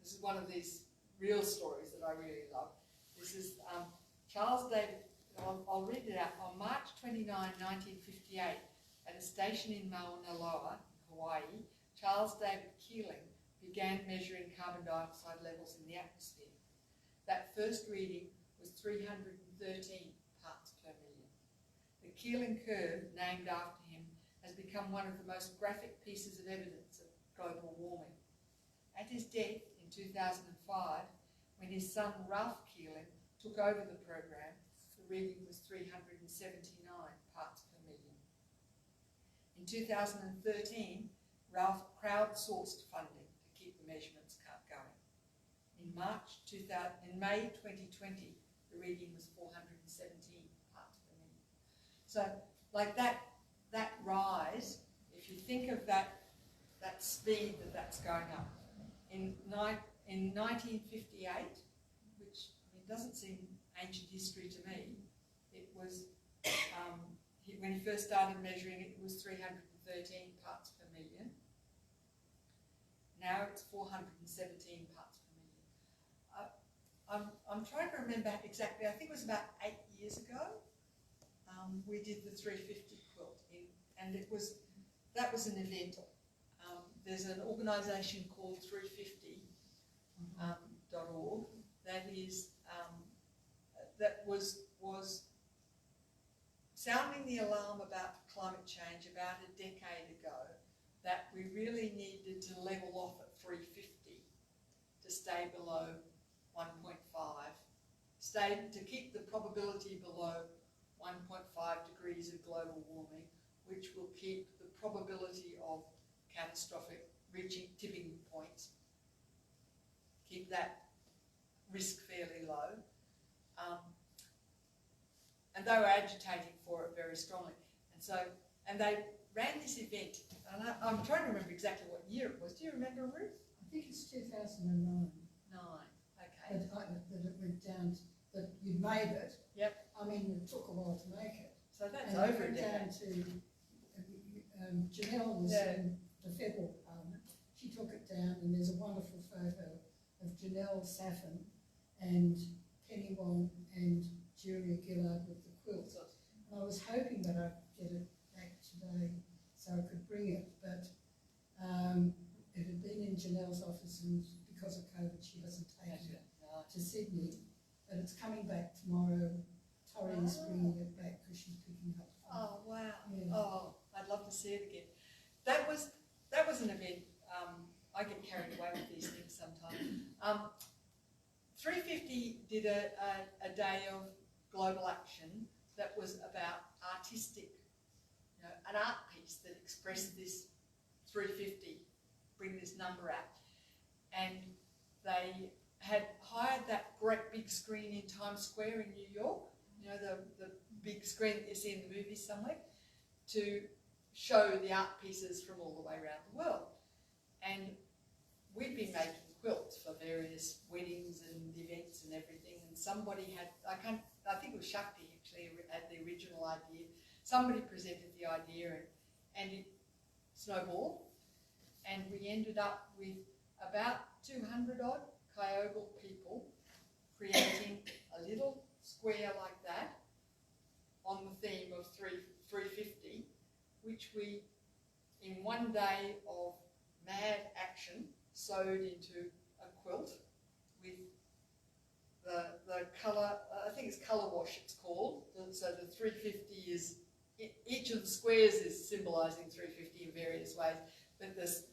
[SPEAKER 3] This is one of these real stories that I really love. This is Charles David, I'll read it out. On March 29, 1958, at a station in Mauna Loa, Hawaii, Charles David Keeling began measuring carbon dioxide levels in the atmosphere. That first reading was 313 parts per million. The Keeling curve, named after him, has become one of the most graphic pieces of evidence of global warming. At his death in 2005, when his son Ralph Keeling took over the program, the reading was 379 parts per million. In 2013, Ralph crowdsourced funding to keep the measurements going. In May 2020, the reading was 417 parts per million. So, like that rise, if you think of that speed that's going up, in 1958, which doesn't seem ancient history to me, it was, when he first started measuring it, it was 313 parts per million. Now it's 417 parts per million. I'm trying to remember exactly, I think it was about 8 years ago, we did the 350 quilt, and that was an event. There's an organisation called 350.org that was sounding the alarm about climate change about a decade ago, that we really needed to level off at 350 to stay below 1.5, to keep the probability below 1.5 degrees of global warming, which will keep the probability of catastrophic reaching tipping points, keep that risk fairly low. and they were agitating for it very strongly. And they ran this event, and I'm trying to remember exactly what year it was. Do you remember, Ruth?
[SPEAKER 4] I think it's 2009.
[SPEAKER 3] 9. Okay.
[SPEAKER 4] That it went down, that you made it.
[SPEAKER 3] Yep.
[SPEAKER 4] I mean, it took a while to make it.
[SPEAKER 3] So that's
[SPEAKER 4] And
[SPEAKER 3] over
[SPEAKER 4] it went down to, Janelle was in the federal parliament. She took it down, and there's a wonderful photo of Janelle Saffin and Penny Wong and Julia Gillard with the quilts. And I was hoping that I'd get it back today so I could bring it, but it had been in Janelle's office, and because of COVID she hasn't taken it to Sydney, but it's coming back tomorrow. Tori's bringing it back because she's picking up.
[SPEAKER 3] Oh wow!
[SPEAKER 4] Yeah.
[SPEAKER 3] Oh, I'd love to see it again. That was an event. I get carried away with these things sometimes. 350 did a day of global action that was about artistic, an art piece that expressed this 350, bring this number out, and they had hired that great big screen in Times Square in New York. The big screen that you see in the movies somewhere, to show the art pieces from all the way around the world. And we'd been making quilts for various weddings and events and everything, and somebody had, I think it was Shakti actually had the original idea. Somebody presented the idea, and it snowballed, and we ended up with about 200 odd Kyogle people creating a little square like that on the theme of 350, which we, in one day of mad action, sewed into a quilt with the colour, I think it's colour wash it's called. So the 350 is, each of the squares is symbolising 350 in various ways, but this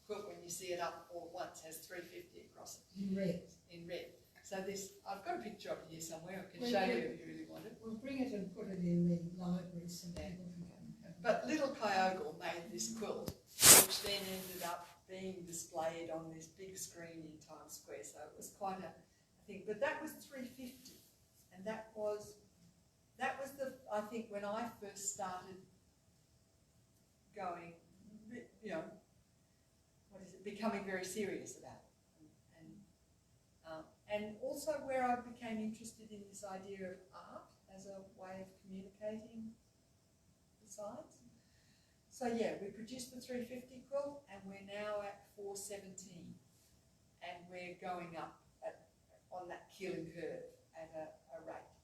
[SPEAKER 3] quilt, when you see it up all at once, has 350 across it.
[SPEAKER 4] In red.
[SPEAKER 3] In red. So this, I've got a picture of it here somewhere, I can show you if you really want it.
[SPEAKER 4] We'll bring it and put it in the library so people can come and have it.
[SPEAKER 3] But little Kyogle made this quilt, which then ended up being displayed on this big screen in Times Square. So it was quite a thing. But that was 350, and that was the, I think, when I first started going, becoming very serious about it. And also where I became interested in this idea of art as a way of communicating the science. So yeah, we produced the 350 quilt, and we're now at 417, and we're going up on that Keeling curve at a rate.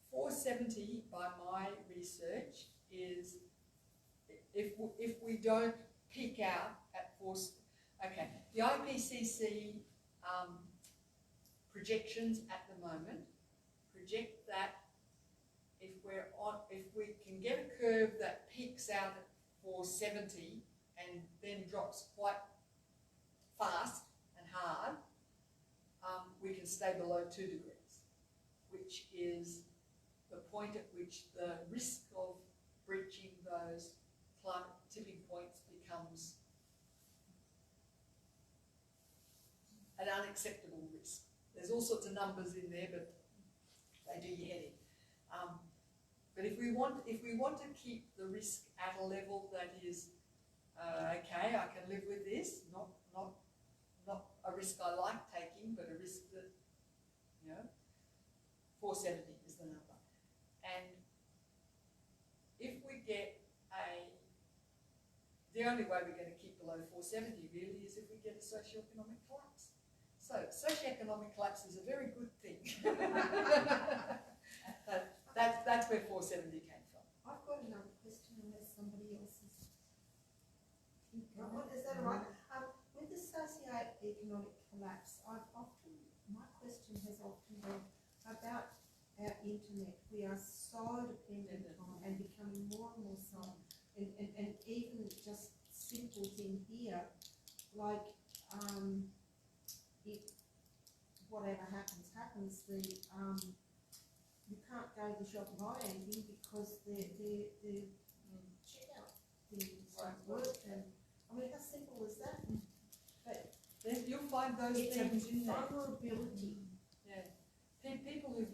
[SPEAKER 3] 470, by my research, is if we don't peak out at 4. Okay, the IPCC projections at the moment project that if we can get a curve that peaks out at 470 and then drops quite fast and hard, we can stay below 2 degrees, which is the point at which the risk of breaching those climate tipping points becomes an unacceptable risk. There's all sorts of numbers in there, but they do your head in. But if we want to keep the risk at a level that is okay, I can live with this, not a risk I like taking, but a risk that 470 is the number. And if we get the only way we're going to keep below 470 really is if we get a socioeconomic collapse. So socioeconomic collapse is a very good thing. That's where 470 came from.
[SPEAKER 5] I've got another question unless somebody else is. Is that all right? With the socioeconomic collapse, my question has often been about our internet. We are so dependent on and becoming more and more so. And even just simple thing here, like if whatever happens, you can't go to the shop and buy anything because the checkout thing doesn't work. And I mean, how simple is that? But
[SPEAKER 3] then you'll find those
[SPEAKER 5] it's
[SPEAKER 3] things
[SPEAKER 5] a
[SPEAKER 3] in there.
[SPEAKER 5] vulnerability.
[SPEAKER 3] Yeah, people who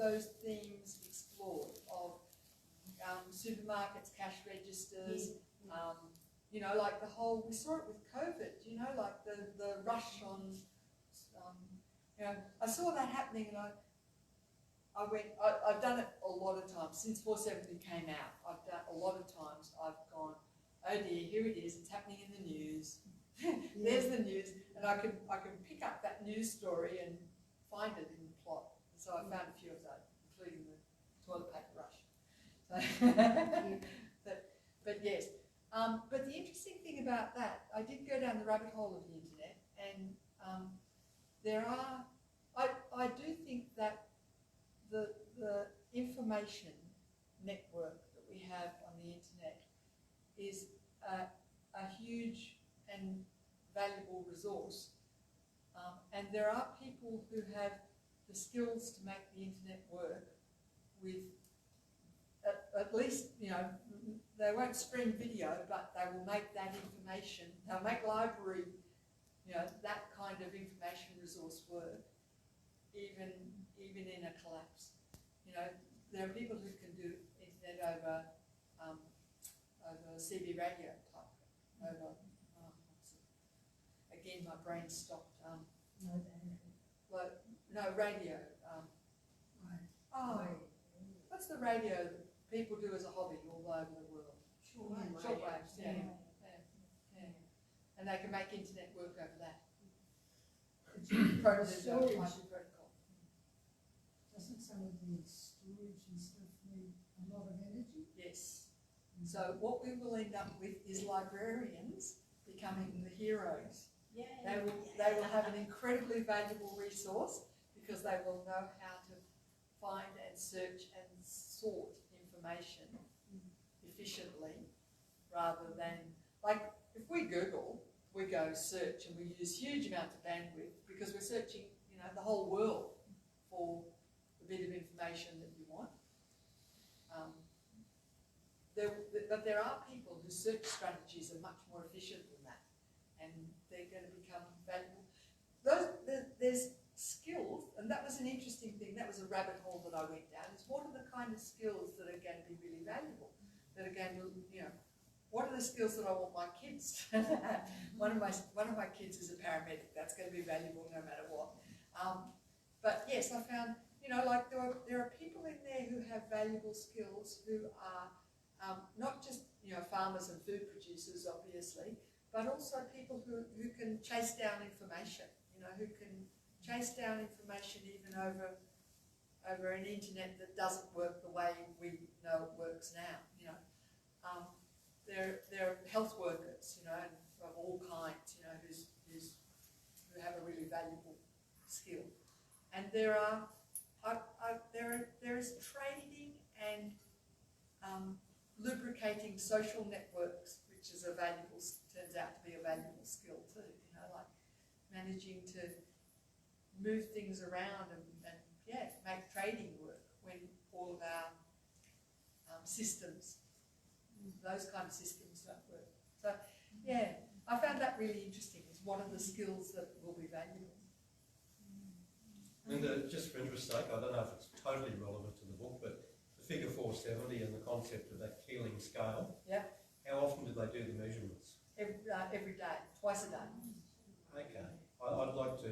[SPEAKER 3] those themes explored of supermarkets, cash registers, you know, like the whole, we saw it with COVID, you know, like the rush on, you know, I saw that happening and I've done it a lot of times. Since 470 came out, I've done a lot of times, I've gone, oh dear, here it is, it's happening in the news. There's the news, and I can pick up that news story and find it in the plot. So I found a few of those, including the toilet paper rush. So but yes, but the interesting thing about that, I did go down the rabbit hole of the internet, and I do think that the information network that we have on the internet is a huge and valuable resource, and there are people who have the skills to make the internet work with at least, you know, they won't stream video, but they will make that information, they'll make library, you know, that kind of information resource work, even in a collapse. You know, there are people who can do internet over CB radio type, over, again my brain stopped, radio, what's the radio that people do as a hobby all over the world? Shortwaves, yeah. And they can make internet work over that.
[SPEAKER 4] Storage.
[SPEAKER 3] Protocol.
[SPEAKER 4] Doesn't some of the storage and stuff need a lot of energy?
[SPEAKER 3] Yes. So what we will end up with is librarians becoming the heroes. They will have an incredibly valuable resource because they will know how to find and search and sort information efficiently, rather than, like, if we Google, we go search and we use huge amounts of bandwidth because we're searching, you know, the whole world for the bit of information that you want. But there are people whose search strategies are much more efficient than that, and they're going to become valuable. There's skills, and that was an interesting thing, that was a rabbit hole that I went down, is what are the kind of skills that are going to be really valuable, that are going to, you know, what are the skills that I want my kids to have? One of my kids is a paramedic, that's going to be valuable no matter what. But yes, I found, you know, like there are people in there who have valuable skills, who are not just, you know, farmers and food producers, obviously, but also people who can chase down information, you know, who can chase down information even over an internet that doesn't work the way we know it works now, you know. There are health workers, you know, of all kinds, you know, who have a really valuable skill. And there is trading and lubricating social networks, which is turns out to be a valuable skill too, you know, like managing to move things around and yeah, make trading work when all of our systems, those kind of systems don't work. So yeah, I found that really interesting, is what are the skills that will be valuable.
[SPEAKER 6] And just for interest's sake, I don't know if it's totally relevant to the book, but the figure 470 and the concept of that Keeling scale,
[SPEAKER 3] Yeah.
[SPEAKER 6] how often do they do the measurements?
[SPEAKER 3] Every day, twice a day.
[SPEAKER 6] Okay. I'd like to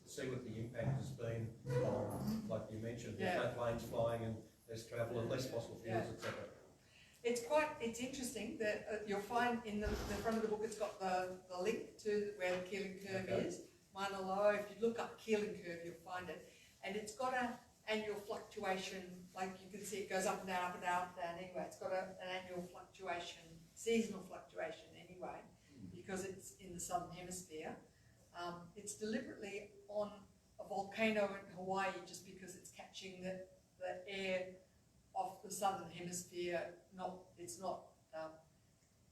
[SPEAKER 6] see what the impact has been on, like you mentioned, there's no planes flying and less travel and less fossil fuels, etc.
[SPEAKER 3] It's interesting that you'll find in the front of the book it's got the link to where the Keeling curve is. Mauna Loa, if you look up Keeling curve, you'll find it. And it's got an annual fluctuation, like you can see it goes up and down, up and down, up and down anyway. It's got an annual fluctuation, seasonal fluctuation anyway, because it's in the southern hemisphere. It's deliberately on a volcano in Hawaii just because it's catching the air off the southern hemisphere. It's not,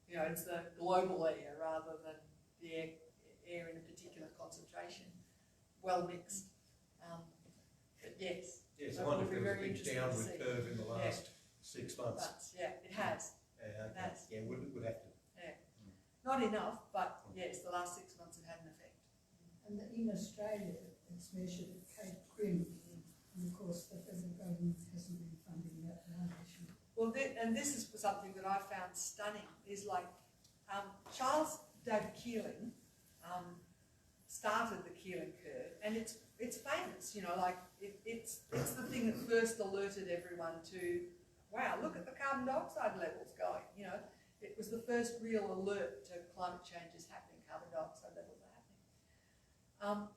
[SPEAKER 3] you know, it's the global air rather than the air in a particular concentration, well mixed. But yes.
[SPEAKER 6] Yes,
[SPEAKER 3] so
[SPEAKER 6] I wonder if
[SPEAKER 3] it'll be
[SPEAKER 6] there was a
[SPEAKER 3] very
[SPEAKER 6] big
[SPEAKER 3] interesting to
[SPEAKER 6] downward
[SPEAKER 3] see.
[SPEAKER 6] curve in the last 6 months.
[SPEAKER 3] But, yeah, it has.
[SPEAKER 6] Okay.
[SPEAKER 3] It has.
[SPEAKER 6] Yeah, would have to.
[SPEAKER 3] Yeah. Not enough, but yes, the last 6 months have had an effect.
[SPEAKER 4] And in Australia, it's measured at Cape Grim, and of course that has a Australia hasn't been funding that foundation.
[SPEAKER 3] Well, and this is something that I found stunning, is like Charles David Keeling started the Keeling curve, and it's famous, you know, like it's the thing that first alerted everyone to, wow, look at the carbon dioxide levels going, you know. It was the first real alert to climate change is happening, carbon dioxide levels are happening.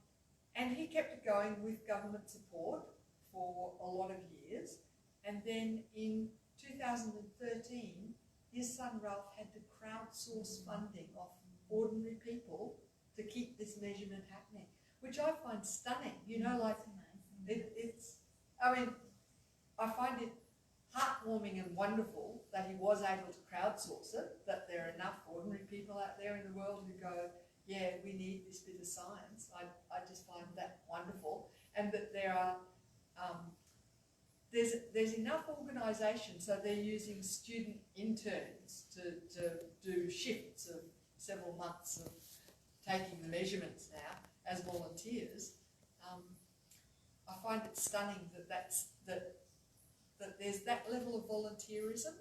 [SPEAKER 3] And he kept it going with government support for a lot of years, and then in 2013, his son Ralph had to crowdsource funding of ordinary people to keep this measurement happening, which I find stunning. You know, like I mean, I find it heartwarming and wonderful that he was able to crowdsource it, that there are enough ordinary people out there in the world who go, yeah, we need this bit of science. I just find that wonderful, and that there are there's enough organisation, so they're using student interns to do shifts of several months of taking the measurements now as volunteers. I find it stunning that there's that level of volunteerism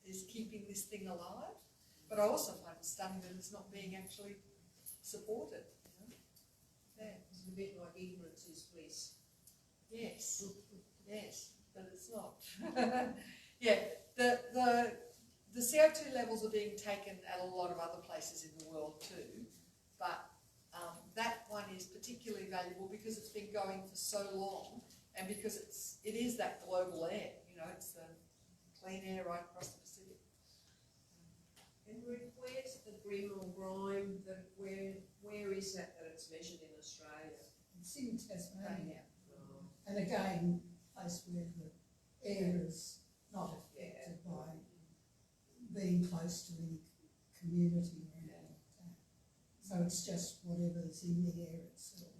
[SPEAKER 3] is keeping this thing alive, but I also find it stunning that it's not being actually supported. You know? Yeah.
[SPEAKER 7] It's a bit like ignorance is bliss.
[SPEAKER 3] Yes, yes, but it's not. Yeah, the CO2 levels are being taken at a lot of other places in the world too, but that one is particularly valuable because it's been going for so long, and because it is that global air. You know, it's the clean air right across the Pacific.
[SPEAKER 7] And where's the grim or grime? Where is that it's measured in Australia?
[SPEAKER 4] It's in Tasmania.
[SPEAKER 7] Oh.
[SPEAKER 4] And again, a place where the air is not affected by being close to any community or anything like that. So it's just whatever's in the air itself.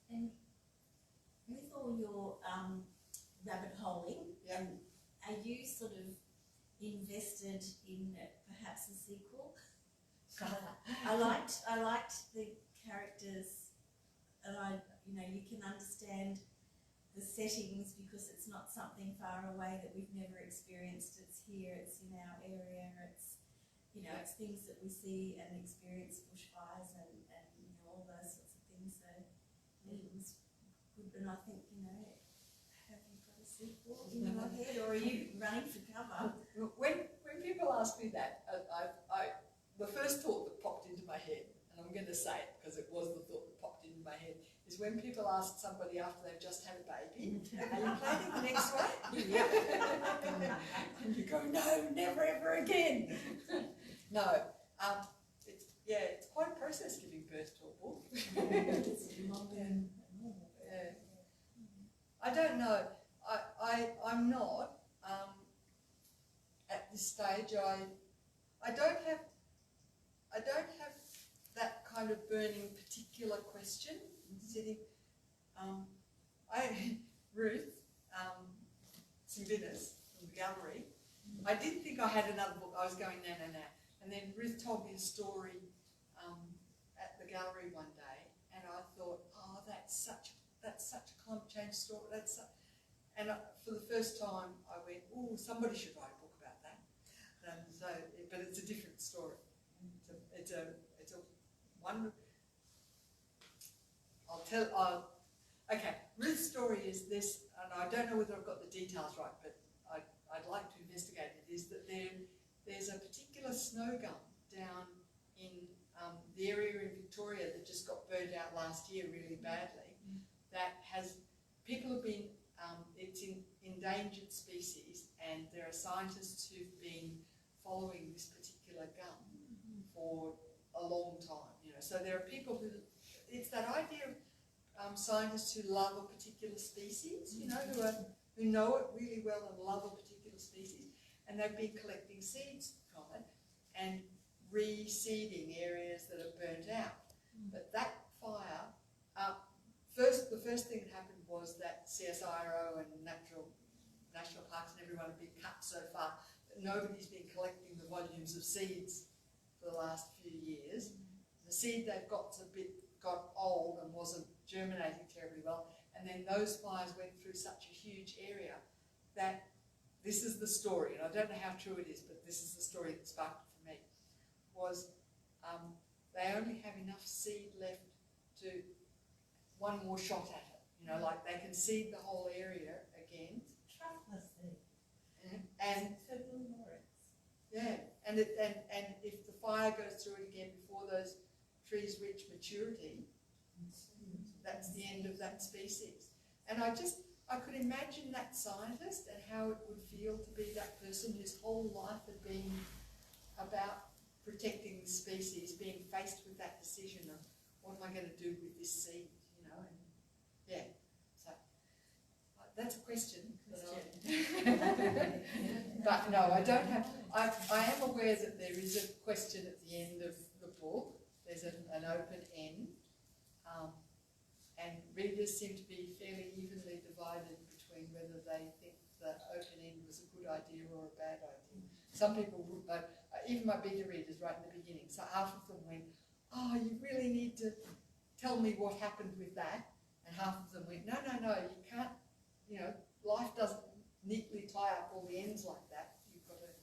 [SPEAKER 8] And with all your rabbit holing, are you sort of invested in perhaps a sequel? I liked the characters, and you can understand the settings because it's not something far away that we've never experienced. It's here, it's in our area, it's things that we see and experience, bushfires and all those sorts of things. So it was good, and I think, have you got a sequel in your head, or are you running for cover?
[SPEAKER 3] When people ask me that, the first thought that popped into my head, and I'm going to say it because it was the thought that popped into my head, is when people ask somebody after they've just had a baby, are you planning the next one? And you go, no, never ever again. No, it's quite a process giving birth to a book. I don't know. I'm not at this stage. I don't have that kind of burning particular question sitting. Ruth Simbinas from the gallery. I did think I had another book. I was going no, and then Ruth told me a story at the gallery one day, and I thought, oh, that's such a climate change story. And for the first time, I went, oh, somebody should write a book about that. And so, but it's a different story. It's a one. Okay, Ruth's story is this, and I don't know whether I've got the details right, but I'd like to investigate it. Is that there's a particular snow gum down in the area in Victoria that just got burned out last year really badly. That people have been. It's an endangered species, and there are scientists who've been following this particular gum for a long time. So there are people who. It's that idea of scientists who love a particular species, who know it really well and love a particular species, and they've been collecting seeds from it and reseeding areas that are burnt out. But that fire, the first thing that happened was that CSIRO and national parks and everyone have been cut so far that nobody's been collecting the volumes of seeds for the last few years. The seed they've got got old and wasn't germinating terribly well, and then those fires went through such a huge area that this is the story, and I don't know how true it is, but this is the story that sparked it for me, was they only have enough seed left to one more shot at it. You know, like they can seed the whole area again. And yeah, and if the fire goes through it again before those trees reach maturity, that's the end of that species. And I could imagine that scientist and how it would feel to be that person whose whole life had been about protecting the species, being faced with that decision of what am I going to do with this seed, you know? And yeah, so that's a question. But no, I don't have. I am aware that there is a question at the end of the book. There's an open end, and readers seem to be fairly evenly divided between whether they think the open end was a good idea or a bad idea. Some people, even my beta readers right in the beginning, so half of them went, "Oh, you really need to tell me what happened with that," and half of them went, "No, you can't. You know, life doesn't neatly tie up all the ends like that. You've got to,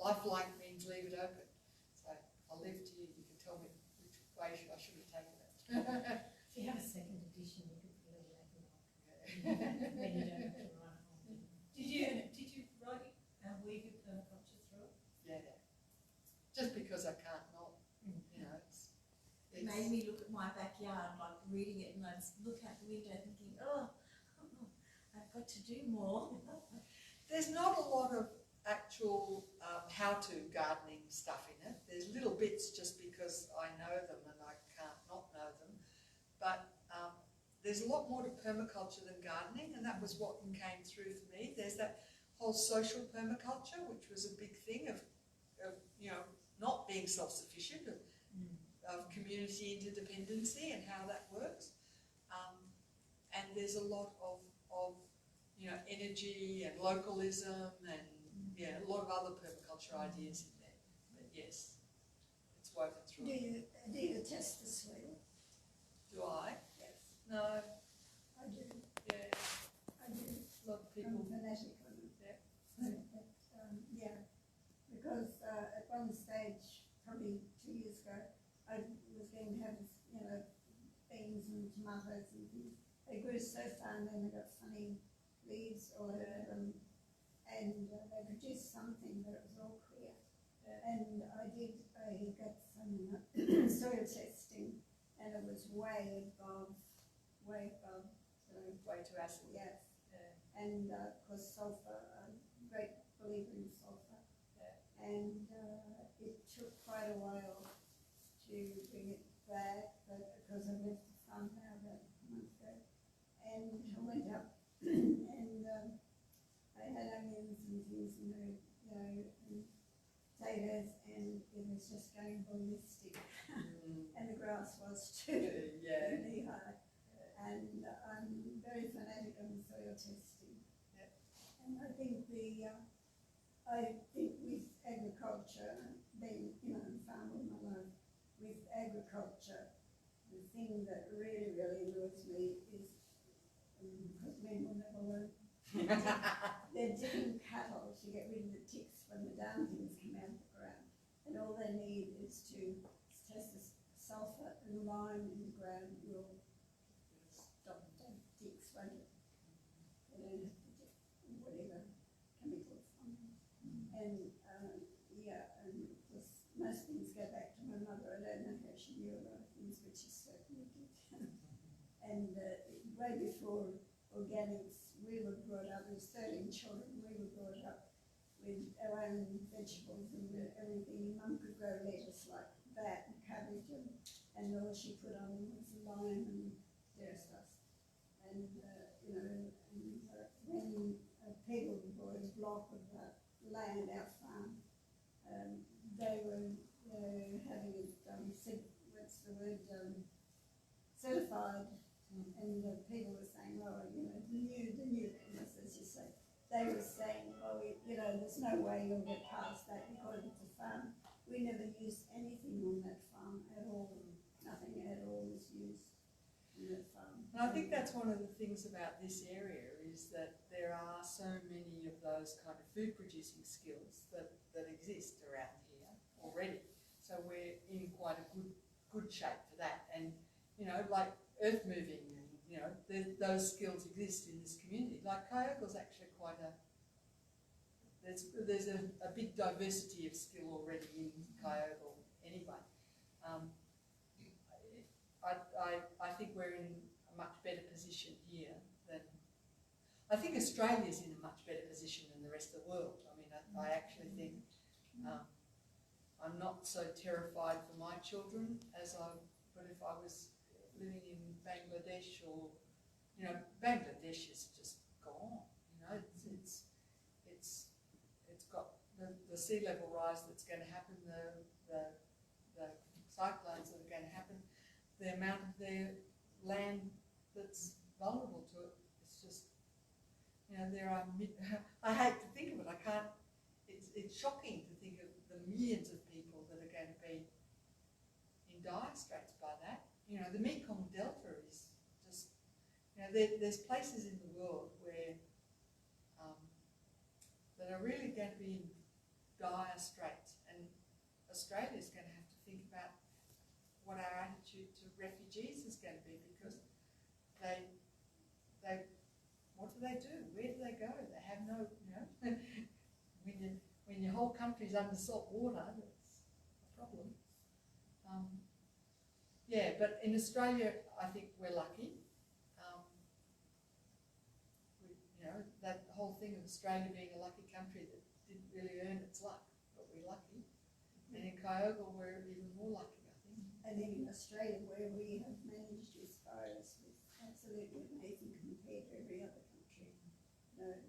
[SPEAKER 3] lifelike means leave it open." So I'll leave it to you. You can tell me which way I should have taken it.
[SPEAKER 9] If you have a second edition, you could put it in when you don't have to write a whole thing. Did you write weave your permaculture through it?
[SPEAKER 3] Yeah. Just because I can't not, you know,
[SPEAKER 8] It made me look at my backyard, like reading it, and I'd look out the window thinking, oh, I've got to do more.
[SPEAKER 3] There's not a lot of actual how-to gardening stuff in it. There's little bits just because I know them and I can't not know them. But there's a lot more to permaculture than gardening, and that was what came through for me. There's that whole social permaculture, which was a big thing of you know, not being self-sufficient, of community interdependency and how that works. And there's a lot of you know, energy and localism and yeah, a lot of other permaculture ideas in there. But yes, it's woven through.
[SPEAKER 4] Do you test the soil?
[SPEAKER 3] Do I?
[SPEAKER 4] Yes.
[SPEAKER 3] No.
[SPEAKER 4] I do.
[SPEAKER 3] Yeah.
[SPEAKER 4] I do.
[SPEAKER 3] A lot of people.
[SPEAKER 4] I'm fanatic on it.
[SPEAKER 3] Yeah.
[SPEAKER 4] Yeah. Because at one stage, probably 2 years ago, I was going to have, you know, beans and tomatoes and things. They grew so far and then they got funny leaves all over them, and they produced something, but it was all clear. And I got some soil testing, and it was way above, so
[SPEAKER 3] Way too acid.
[SPEAKER 4] yes. And of course sulfur, I'm a great believer in sulfur. And it took quite a while to bring it back, but because I left the farm now about a month ago, and I went up and I had onions and things in there, you know, and potatoes, and it was just going ballistic. And the grass was too,
[SPEAKER 3] Yeah.
[SPEAKER 4] knee high. And I'm very fanatic on soil testing. And I think with agriculture, being, you know, farm all my life, with agriculture, the thing that really, really annoys me is, because men will never learn, they're digging cattle to get rid of the ticks when the down things come out of the ground. And all they need is to test the sulfur and lime in the ground will stop the ticks, won't it? They don't have to get whatever chemicals on them. And yeah, and of course, most things go back to my mother. I don't know how she knew a lot of things, but she certainly did. And way before organics, we were brought up, as 13 children, we were brought up with our own vegetables and everything. Mum could grow lettuce like that and cabbage, and all she put on was lime and dairy stuff. And you know, when people bought a block of land, our farm, they were having it certified, and people were saying, oh, you know, the new business, as you say. They were saying, oh, you know, there's no way you'll get past that because it's a farm. We never used anything on that farm at all. Nothing at all was used on that farm.
[SPEAKER 3] And I think that's one of the things about this area is that there are so many of those kind of food producing skills that exist around here already. So we're in quite a good shape for that. And, you know, like earth moving, and, you know, those skills exist in this community. Like Kyogle's actually quite a, there's a big diversity of skill already in Kyogle anyway. I think we're in a much better position here than, I think Australia's in a much better position than the rest of the world. I mean, I actually think I'm not so terrified for my children as I would if I was living in Bangladesh, or, you know, Bangladesh is just gone. You know, it's got the sea level rise that's going to happen, the cyclones that are going to happen, the amount of their land that's vulnerable to it. It's just, you know, there are, I hate to think of it, I can't, it's shocking to think of the millions of people that are going to be in dire straits by that. You know, the Mekong Delta is just, you know, there's places in the world where, that are really going to be in dire straits, and Australia's going to have to think about what our attitude to refugees is going to be, because they what do they do? Where do they go? They have no, you know, when your whole country's under salt water, that's a problem. Yeah, but in Australia, I think we're lucky. You know, that whole thing of Australia being a lucky country that didn't really earn its luck, but we're lucky. And in Kyogle, we're even more lucky, I think.
[SPEAKER 5] And in Australia, where we have managed as far as was absolutely amazing compared to every other country. You know,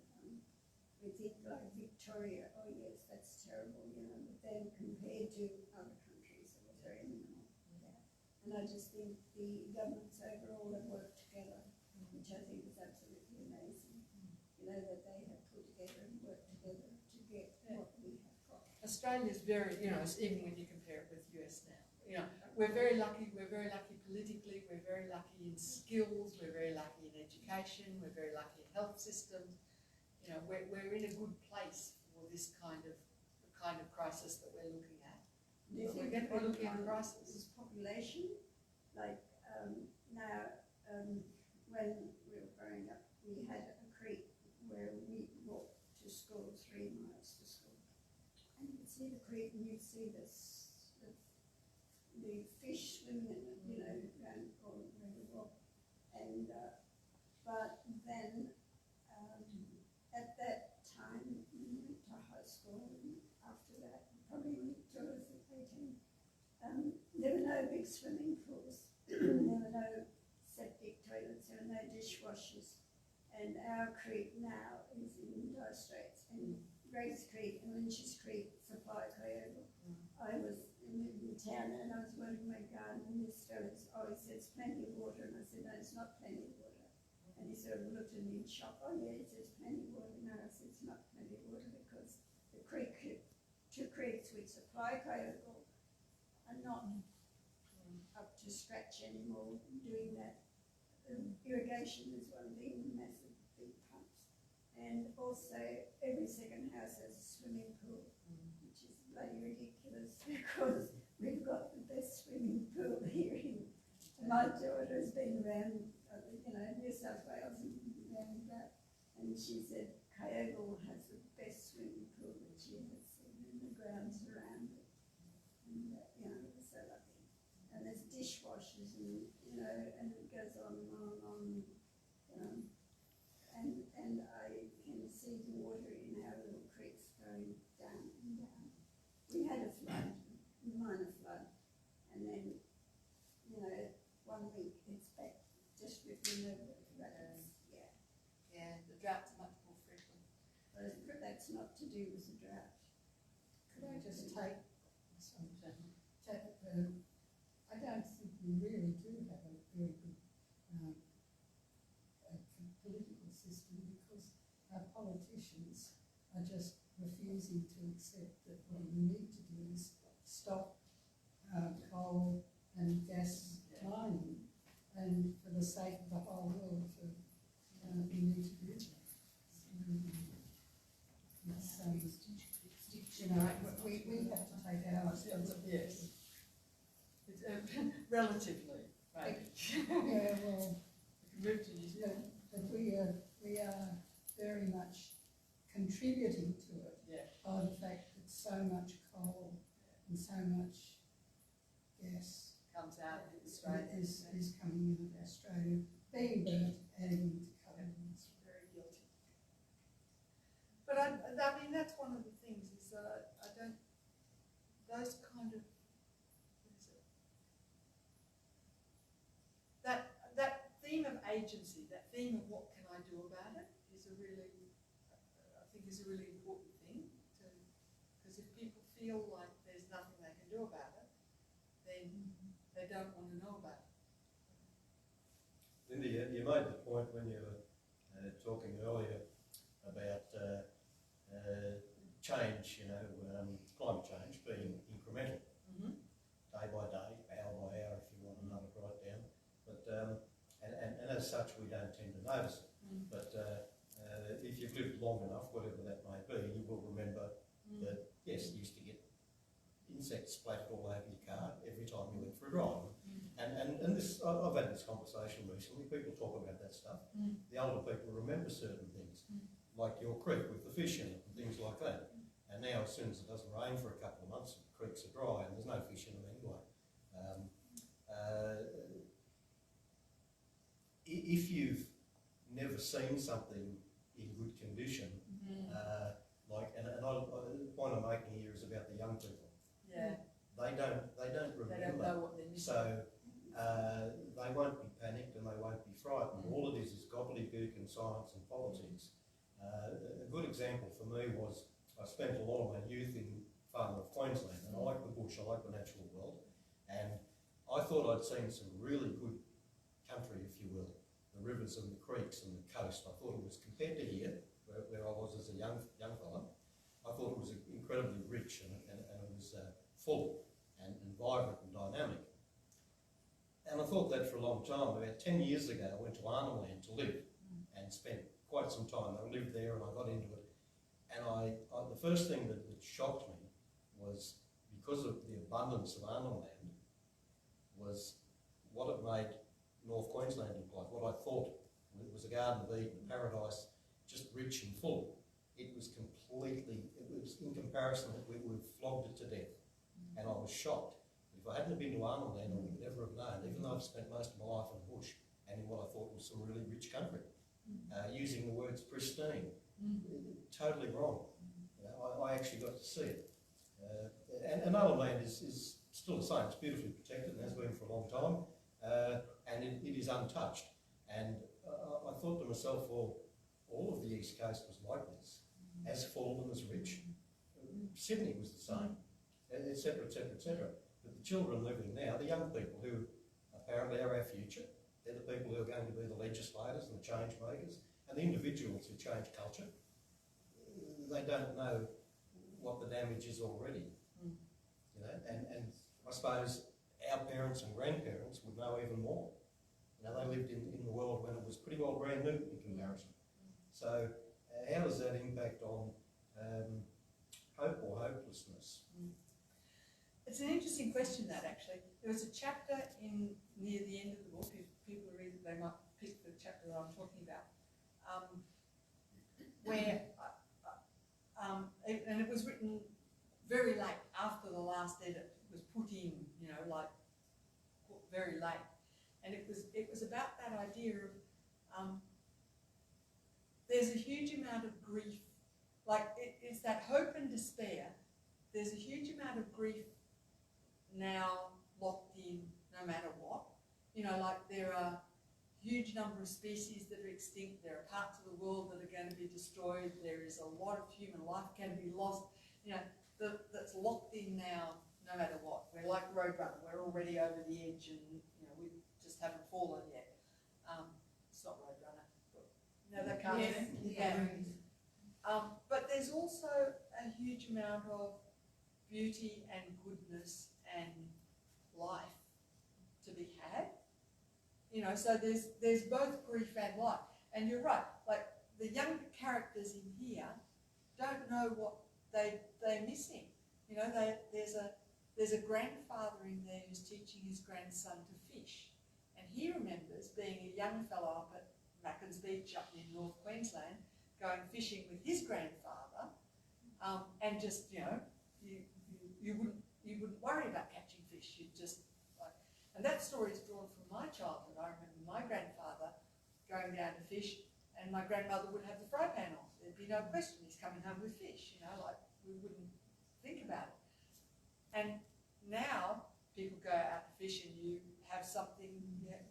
[SPEAKER 5] we think like Victoria, oh yes, that's terrible, you know, but then compared to other countries, it was very minimal. Yeah. And I just think the governments overall have worked together, which I think is absolutely amazing. You know, that they have put together and worked together to get what we have got.
[SPEAKER 3] Australia's very, you know, even when you compare it with US now, you know, we're very lucky politically, we're very lucky in skills, we're very lucky in education, we're very lucky in health systems. You know, we're in a good place for this kind of crisis that we're looking at.
[SPEAKER 5] Do you
[SPEAKER 3] We're
[SPEAKER 5] think
[SPEAKER 3] going to be looking at crisis.
[SPEAKER 5] is population? Like now, when we were growing up, we had a creek where we walked to school, 3 miles to school. And you'd see the creek and you'd see the fish swimming in it, you know, around all where we walked. And, but then at that time, we went to high school, and after that, probably went to 18. There were no big swimming pools. There were no septic toilets. There were no dishwashers. And our creek now is in dire straits. And Grace Creek and Lynch's Creek supply Kyogle. I was in town and I was working my garden, and this fellow always says plenty of water, and I said, no, it's not plenty of water. And he sort of looked at me in shock. Oh yeah, it says plenty of water. No, I said it's not plenty of water, because the creek, 2 creeks which supply Kyogle are not up to scratch anymore doing that. Irrigation is one thing, massive big pumps. And also every second house has a swimming pool, which is bloody ridiculous, because we've got the best swimming pool here in, my daughter has been around, you know, New South Wales and around that, and she said Kyogle has the best swimming pool that she has seen, and the grounds around it. And, you know, we're so lucky. And there's dishwashers, and, you know, and it goes on and on and on. And I can see the water in our little creeks going down and down. We had a flood, a minor flood, and then, you know, 1 week it's back, just ripping over the rapids. Yeah.
[SPEAKER 3] Yeah, the drought's much more frequent.
[SPEAKER 5] But that's not to do with the drought.
[SPEAKER 4] Could I just take some I don't think we really do have a very good political system, because our politicians are just refusing to accept that what we need to do is stop coal and gas mining, and for the sake of the whole world, we need to do that. You know, we have to take our responsibility.
[SPEAKER 3] Yes. It's relatively, maybe.
[SPEAKER 4] Yeah, well,
[SPEAKER 3] Move to New Zealand.
[SPEAKER 4] but we are very much contributing to it by the fact that so much coal and so much gas
[SPEAKER 3] Comes out in Australia.
[SPEAKER 4] is coming in Australia, being burnt, adding to carbon.
[SPEAKER 3] Very guilty. But I mean, that's one of the things is that I don't, those kind of, what is it? That theme of agency, that theme of what can I do about it is a really, I think is a really important thing to, because if people feel like there's nothing they can do about it, then they don't want to know about it.
[SPEAKER 6] Linda, you made the point when you were talking earlier about change, you know, climate change being incremental, day by day, hour by hour, if you want to know it right down. But and as such, we don't tend to notice it. But if you've lived long enough, whatever that may be, you will remember that yes, you used to get insects splattered all over your car every time you went for a drive. And this, I've had this conversation recently. People talk about that stuff. The older people remember certain things, like your creek with the fish in it and things like that. And now, as soon as it doesn't rain for a couple of months, the creeks are dry and there's no fish in them anyway. If you've never seen something in good condition, like, and the point I'm making here is about the young people.
[SPEAKER 3] Yeah.
[SPEAKER 6] They don't remember.
[SPEAKER 3] They don't know what they're missing.
[SPEAKER 6] So they won't be panicked and they won't be frightened. All it is gobbledygook and science and politics. A good example for me was I spent a lot of my youth in far north Queensland, and I like the bush, I like the natural world, and I thought I'd seen some really good country, if you will, the rivers and the creeks and the coast. I thought it was, compared to here, where I was as a young fella, I thought it was incredibly rich and it was full and vibrant and dynamic. And I thought that for a long time. About 10 years ago, I went to Arnhem Land to live and spent quite some time. I lived there and I got into it. And the first thing that shocked me was, because of the abundance of Arnhem Land, was what it made North Queensland look like. What I thought was a Garden of Eden, a paradise, just rich and full. It was in comparison, we flogged it to death. And I was shocked. If I hadn't been to Arnhem Land, I would never have known, even though I've spent most of my life in the bush and in what I thought was some really rich country. Using the words pristine, totally wrong. You know, I actually got to see it. And Arnhem Land is still the same. It's beautifully protected and has been for a long time. And it is untouched. And I thought to myself, well, all of the East Coast was like this, as full and as rich. Sydney was the same, etc., etc., etc. But the children living now, the young people who apparently are our future, they're the people who are going to be the legislators and the change makers, and the individuals who change culture. They don't know what the damage is already, you know. And I suppose our parents and grandparents would know even more. You know, they lived in the world when it was pretty well brand new in comparison. So how does that impact on hope or hopelessness?
[SPEAKER 3] It's an interesting question, that actually. There was a chapter near the end of the book, if people read it, they might pick the chapter that I'm talking about, where, and it was written very late, after the last edit was put in, you know, like very late. And it was about that idea of, there's a huge amount of grief, like it's that hope and despair. There's a huge amount of grief now locked in no matter what. You know, like there are a huge number of species that are extinct, there are parts of the world that are going to be destroyed, there is a lot of human life going to be lost, you know, that's locked in now no matter what. We're like Roadrunner, we're already over the edge and, you know, we just haven't fallen yet. It's not Roadrunner, but you know, that kind of, yeah. But there's also a huge amount of beauty and goodness and life to be had. You know, so there's both grief and life. And you're right, like the younger characters in here don't know what they're missing. You know, there's a grandfather in there who's teaching his grandson to fish. And he remembers being a young fellow up at Macken's Beach up in North Queensland, going fishing with his grandfather, and just, you know, you wouldn't worry about catching fish. You'd just like, and that story is drawn from my childhood. I remember my grandfather going down to fish, and my grandmother would have the fry pan on. There'd be no question he's coming home with fish. You know, like we wouldn't think about it. And now people go out to fish, and you have something.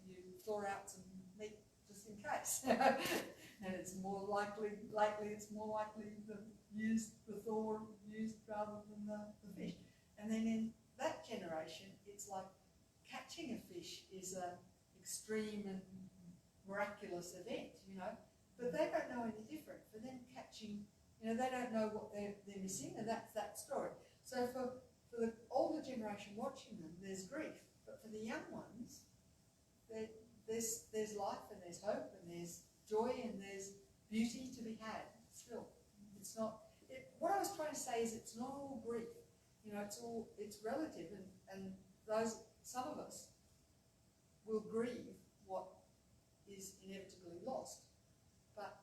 [SPEAKER 3] You thaw out some meat just in case, and it's more likely. Lately, it's more likely to use the thaw used rather than the fish. And then in that generation, it's like catching a fish is an extreme and miraculous event, you know. But they don't know any different. For them, catching, you know, they don't know what they're missing, and that's that story. So for the older generation watching them, there's grief. But for the young ones, there's life and there's hope and there's joy and there's beauty to be had still. It's not, what I was trying to say is it's not all grief. You know, it's relative, and some of us will grieve what is inevitably lost. But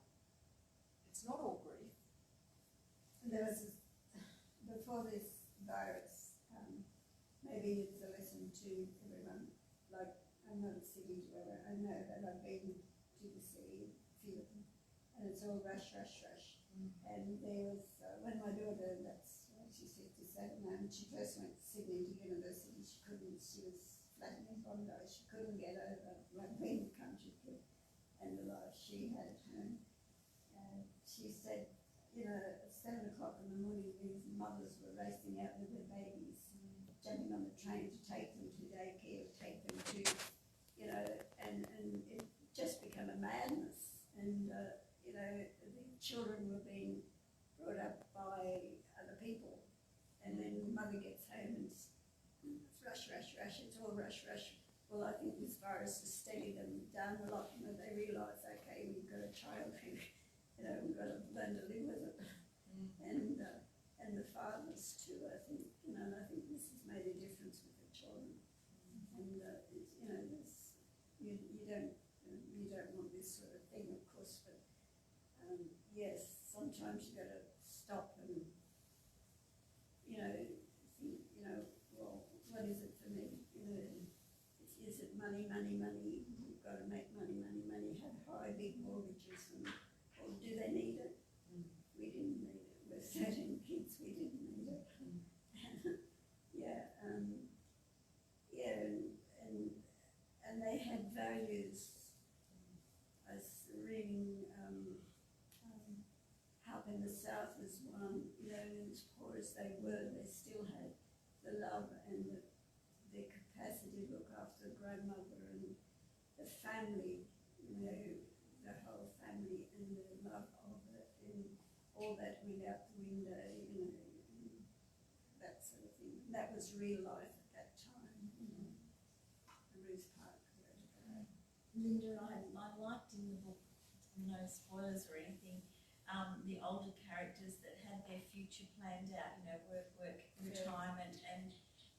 [SPEAKER 3] it's not all grief.
[SPEAKER 10] There was before this virus, maybe it's a lesson to everyone. Like, I'm not a city dweller, I know that I've been to the city, few of them, and it's all rush, rush, rush. And there was, when my daughter, that's what she said to say, when she first went to Sydney to university, she was flat in Bondi, she couldn't get over like being the country kid and the life she had at home. And she said, you know, at 7 o'clock in the morning, these mothers were racing out with their babies, jumping on the train to take them to daycare, take them to, you know, and it just became a madness. And, you know, the children were being brought up by other people. And then the mother gets home and it's rush, rush, rush, it's all rush, rush. Well, I think this virus has steadied them down a lot. You know, they realise, okay, we've got a child who, you know, we've got to learn to live with it. And the fathers too, I think, you know, and I think this has made a difference with the children. And, you know, there's, you don't want this sort of thing, of course, but yes, sometimes you've got to stop and, you know, think, you know, well, what is it for me? You know, is it money, money, money? We've got to make money, money, money, have high, big mortgages, and, or do they need it? We didn't need it. We're 13 kids, we didn't need it. And they had values. I was reading Help in the South was one, you know, as poor as they were, they still had the love and the capacity to look after grandmother and the family, you know, the whole family and the love of it, and all that went out the window, you know, that sort of thing. That was real life at that time, you know. Ruth Park.
[SPEAKER 8] Linda, I liked in the book, no spoilers or anything, the older characters that had their future planned out, you know, work, retirement, and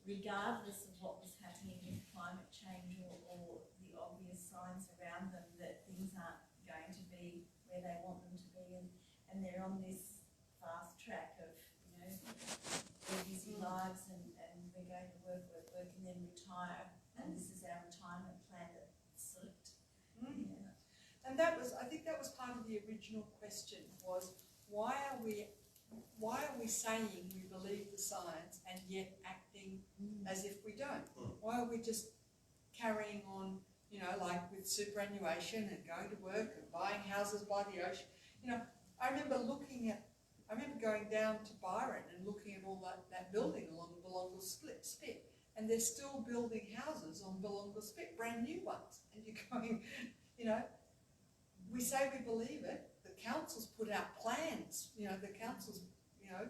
[SPEAKER 8] regardless of what was happening with climate change or the obvious signs around them that things aren't going to be where they want them to be, and they're on this fast track of, you know, their busy lives and we're going to work, and then retire, and this is our retirement plan that slipped. Yeah.
[SPEAKER 3] And that was, I think that was part of the original question, was why are we saying we believe the science and yet acting as if we don't? Why are we just carrying on, you know, like with superannuation and going to work and buying houses by the ocean? You know, I remember going down to Byron and looking at all that building along the Belonga Spit, and they're still building houses on Belonga Spit, brand new ones. And you're going, you know, we say we believe it. The council's put out plans. You know, the council's, you know,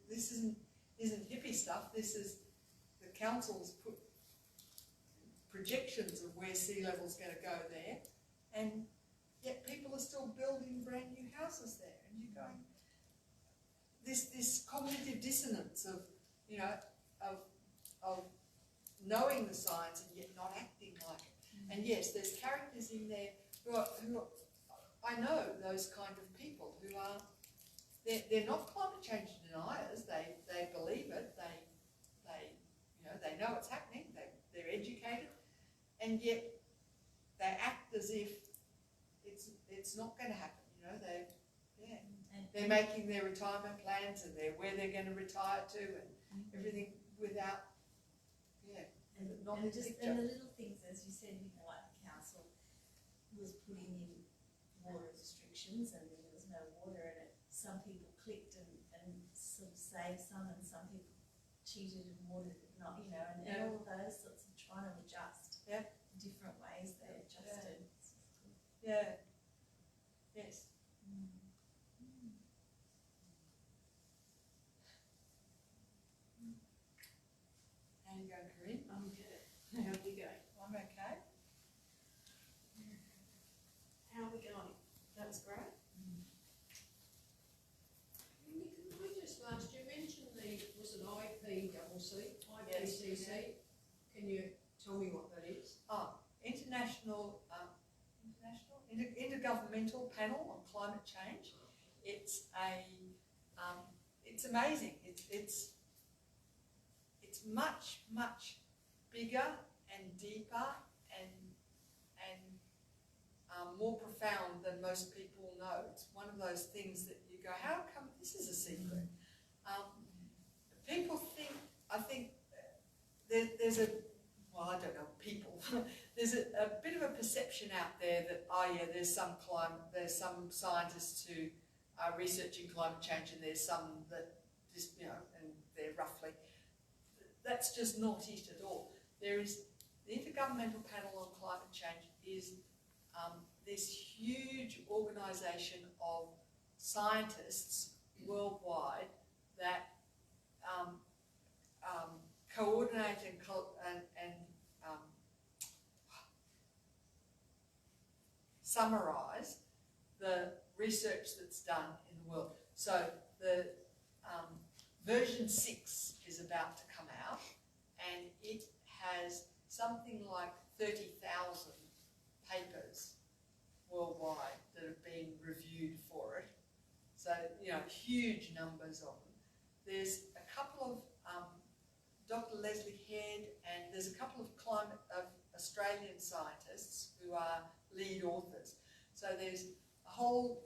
[SPEAKER 3] this isn't hippie stuff. This is the council's projections of where sea level's going to go there, and yet people are still building brand new houses there, and you're going, this cognitive dissonance of, you know, of knowing the science and yet not acting like it. And yes, there's characters in there who I know those kind of people who are, they're not climate change deniers. They believe it. They know it's happening. They're educated, and yet they act as if it's not going to happen. You know, they're making their retirement plans and where they're going to retire to and everything without not
[SPEAKER 8] and
[SPEAKER 3] the picture.
[SPEAKER 8] and the little things, as you said, you know, like the council was putting in water restrictions and there was no water in it. Some people clicked and sort of saved some, and some people cheated and watered it not, you know, and all of those sorts of trying to adjust.
[SPEAKER 3] Yeah.
[SPEAKER 8] Different ways they adjusted.
[SPEAKER 3] Yeah. Yes. How you going, Corinne?
[SPEAKER 7] I'm good. How are you going?
[SPEAKER 3] I'm okay.
[SPEAKER 1] How are we going? That was great.
[SPEAKER 7] Linda, can I just ask, you mentioned was it IPCC? IPCC? Can you tell me what that is?
[SPEAKER 3] Intergovernmental Panel on Climate Change. It's amazing. It's much bigger and deeper and more profound than most people know. It's one of those things that you go, how come this is a secret? People think, I think there's a, well, I don't know, people. There's a bit of a perception out there that, there's some scientists who are researching climate change and there's some that just, you know, and they're roughly, that's just not it at all. There is, the Intergovernmental Panel on Climate Change is this huge organisation of scientists worldwide that coordinate and summarise the research that's done in the world. So the version 6 is about to come out, and it has something like 30,000 papers worldwide that have been reviewed for it. So, you know, huge numbers of them. There's a couple of Dr. Leslie Head, and there's a couple of Australian scientists who are lead authors. So there's a whole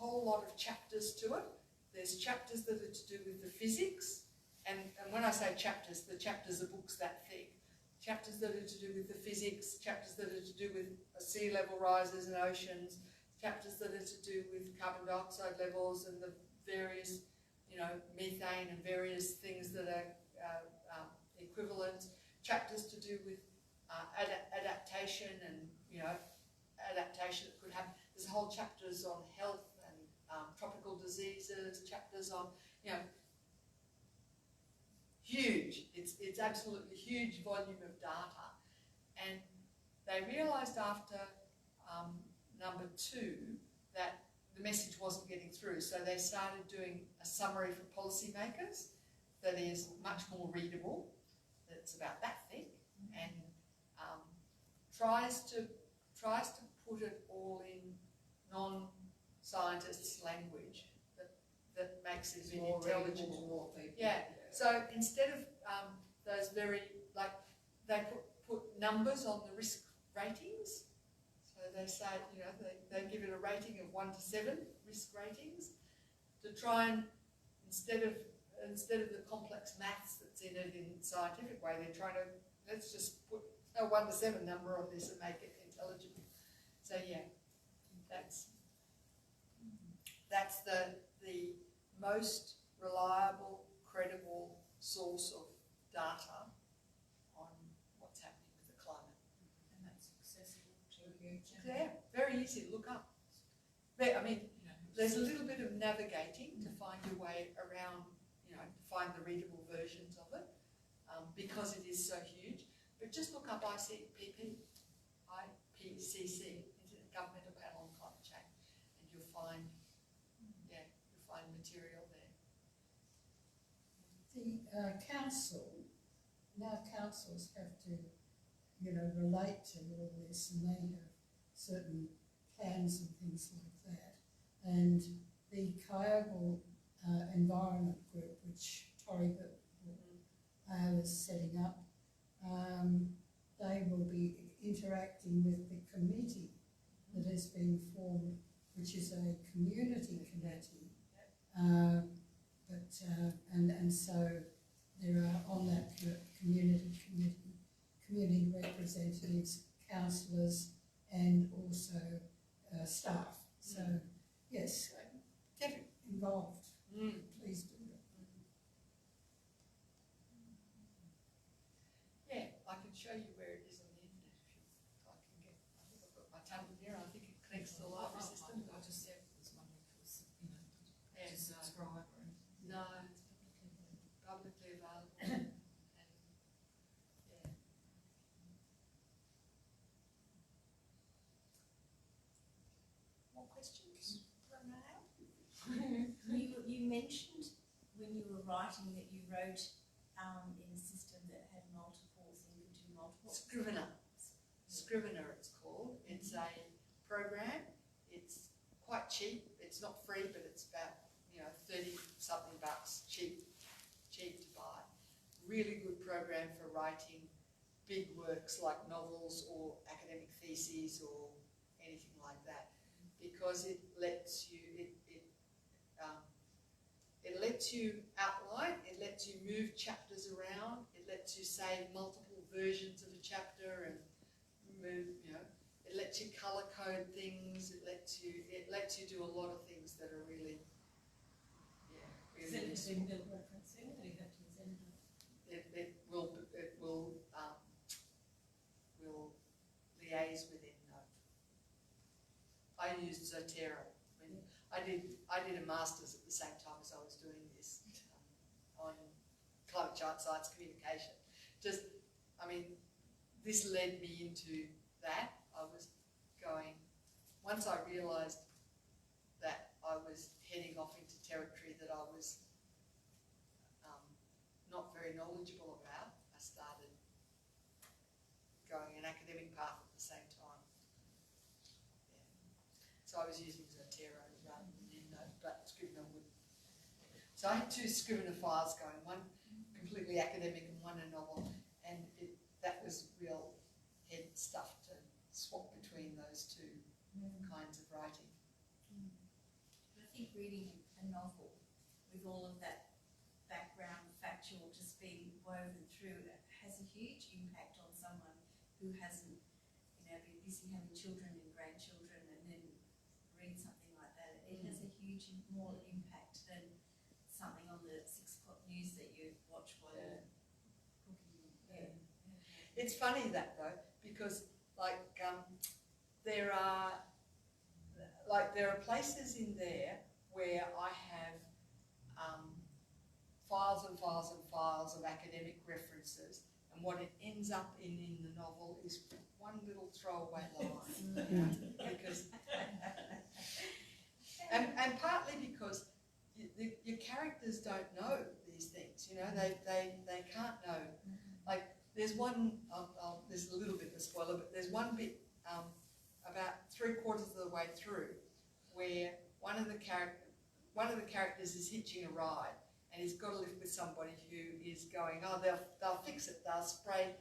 [SPEAKER 3] lot of chapters to it. There's chapters that are to do with the physics, and when I say chapters, the chapters are books that thick. Chapters that are to do with the physics, chapters that are to do with sea level rises and oceans, chapters that are to do with carbon dioxide levels and the various, you know, methane and various things that are equivalent, chapters to do with adaptation and, you know, adaptation that could happen. There's whole chapters on health and tropical diseases, chapters on, you know, huge. It's absolutely huge volume of data. And they realised after number 2 that the message wasn't getting through. So they started doing a summary for policymakers that is much more readable, that's about that thick, and tries to put it all in non-scientists' language that makes it really intelligent.
[SPEAKER 7] More people.
[SPEAKER 3] Yeah. So instead of those very, like, they put numbers on the risk ratings. So they say, you know, they give it a rating of 1 to 7 risk ratings to try and instead of the complex maths that's in it in scientific way, they're trying to, let's just put a 1 to 7 number on this and make it intelligible. So yeah, that's the most reliable, credible source of data on what's happening with the climate.
[SPEAKER 7] And that's accessible to you.
[SPEAKER 3] Yeah, very easy to look up. But, I mean, there's a little bit of navigating to find your way around, you know, to find the readable versions of it, because it is so huge. But just look up IPCC, Intergovernmental Panel on Climate Change, and you'll find, you'll find material there.
[SPEAKER 4] The council, now councils have to, relate to all this, and they have certain plans and things like that. And the Kyogle Environment Group, which Tori was setting up, they will be interacting with the committee that has been formed, which is a community committee. And so there are on that community representatives, councillors, and also staff. So yes, get involved. Please do.
[SPEAKER 3] Yeah, I can show you where it is on the internet if I can get. I think I've got my tablet here. I think it connects to the library system.
[SPEAKER 9] I just said it was wondering if it was,
[SPEAKER 3] Yeah,
[SPEAKER 9] to subscribe or anything.
[SPEAKER 3] No, publicly available. And yeah. More questions from now?
[SPEAKER 8] You mentioned when you were writing that you wrote in a system that had multiples and you could do multiples.
[SPEAKER 3] Scrivener it's called. It's a program. It's quite cheap. It's not free, but it's about 30 something bucks, cheap to buy. Really good program for writing big works like novels or academic theses or anything like that, because it lets you it lets you outline, it lets you move chapters around, it lets you save multiple versions of a chapter and move, it lets you colour code things, it lets you do a lot of things that are really
[SPEAKER 9] Is
[SPEAKER 3] useful.
[SPEAKER 9] it inbuilt referencing, or do you have to use inbuilt?
[SPEAKER 3] It will liaise with EndNote. I used Zotero. I did a master's at the same time as I was doing this on climate change science communication. This led me into that. I was going, once I realised that I was heading off into territory that I was not very knowledgeable about, I started going an academic path at the same time. Yeah. So I was using Zotero rather than EndNote, but Scrivener wouldn't. So I had two Scrivener files going, one completely academic and one a novel, and that was real head stuff to swap between those two kinds of writing.
[SPEAKER 8] I think reading a novel with all of that background factual just being woven through it has a huge impact on someone who hasn't, been busy having children and grandchildren and then read something like that. It has a huge more impact than something on the 6 o'clock news that you watch while you're cooking. Yeah.
[SPEAKER 3] It's funny that though, because there are places in there where I have files and files and files of academic references, and what it ends up in the novel is one little throwaway line. Because and partly because your characters don't know these things, they can't know. Like there's one, there's a little bit of a spoiler, but there's one bit about 3/4 of the way through where one of the characters is hitching a ride, and he's got to live with somebody who is going, they'll fix it, they'll spray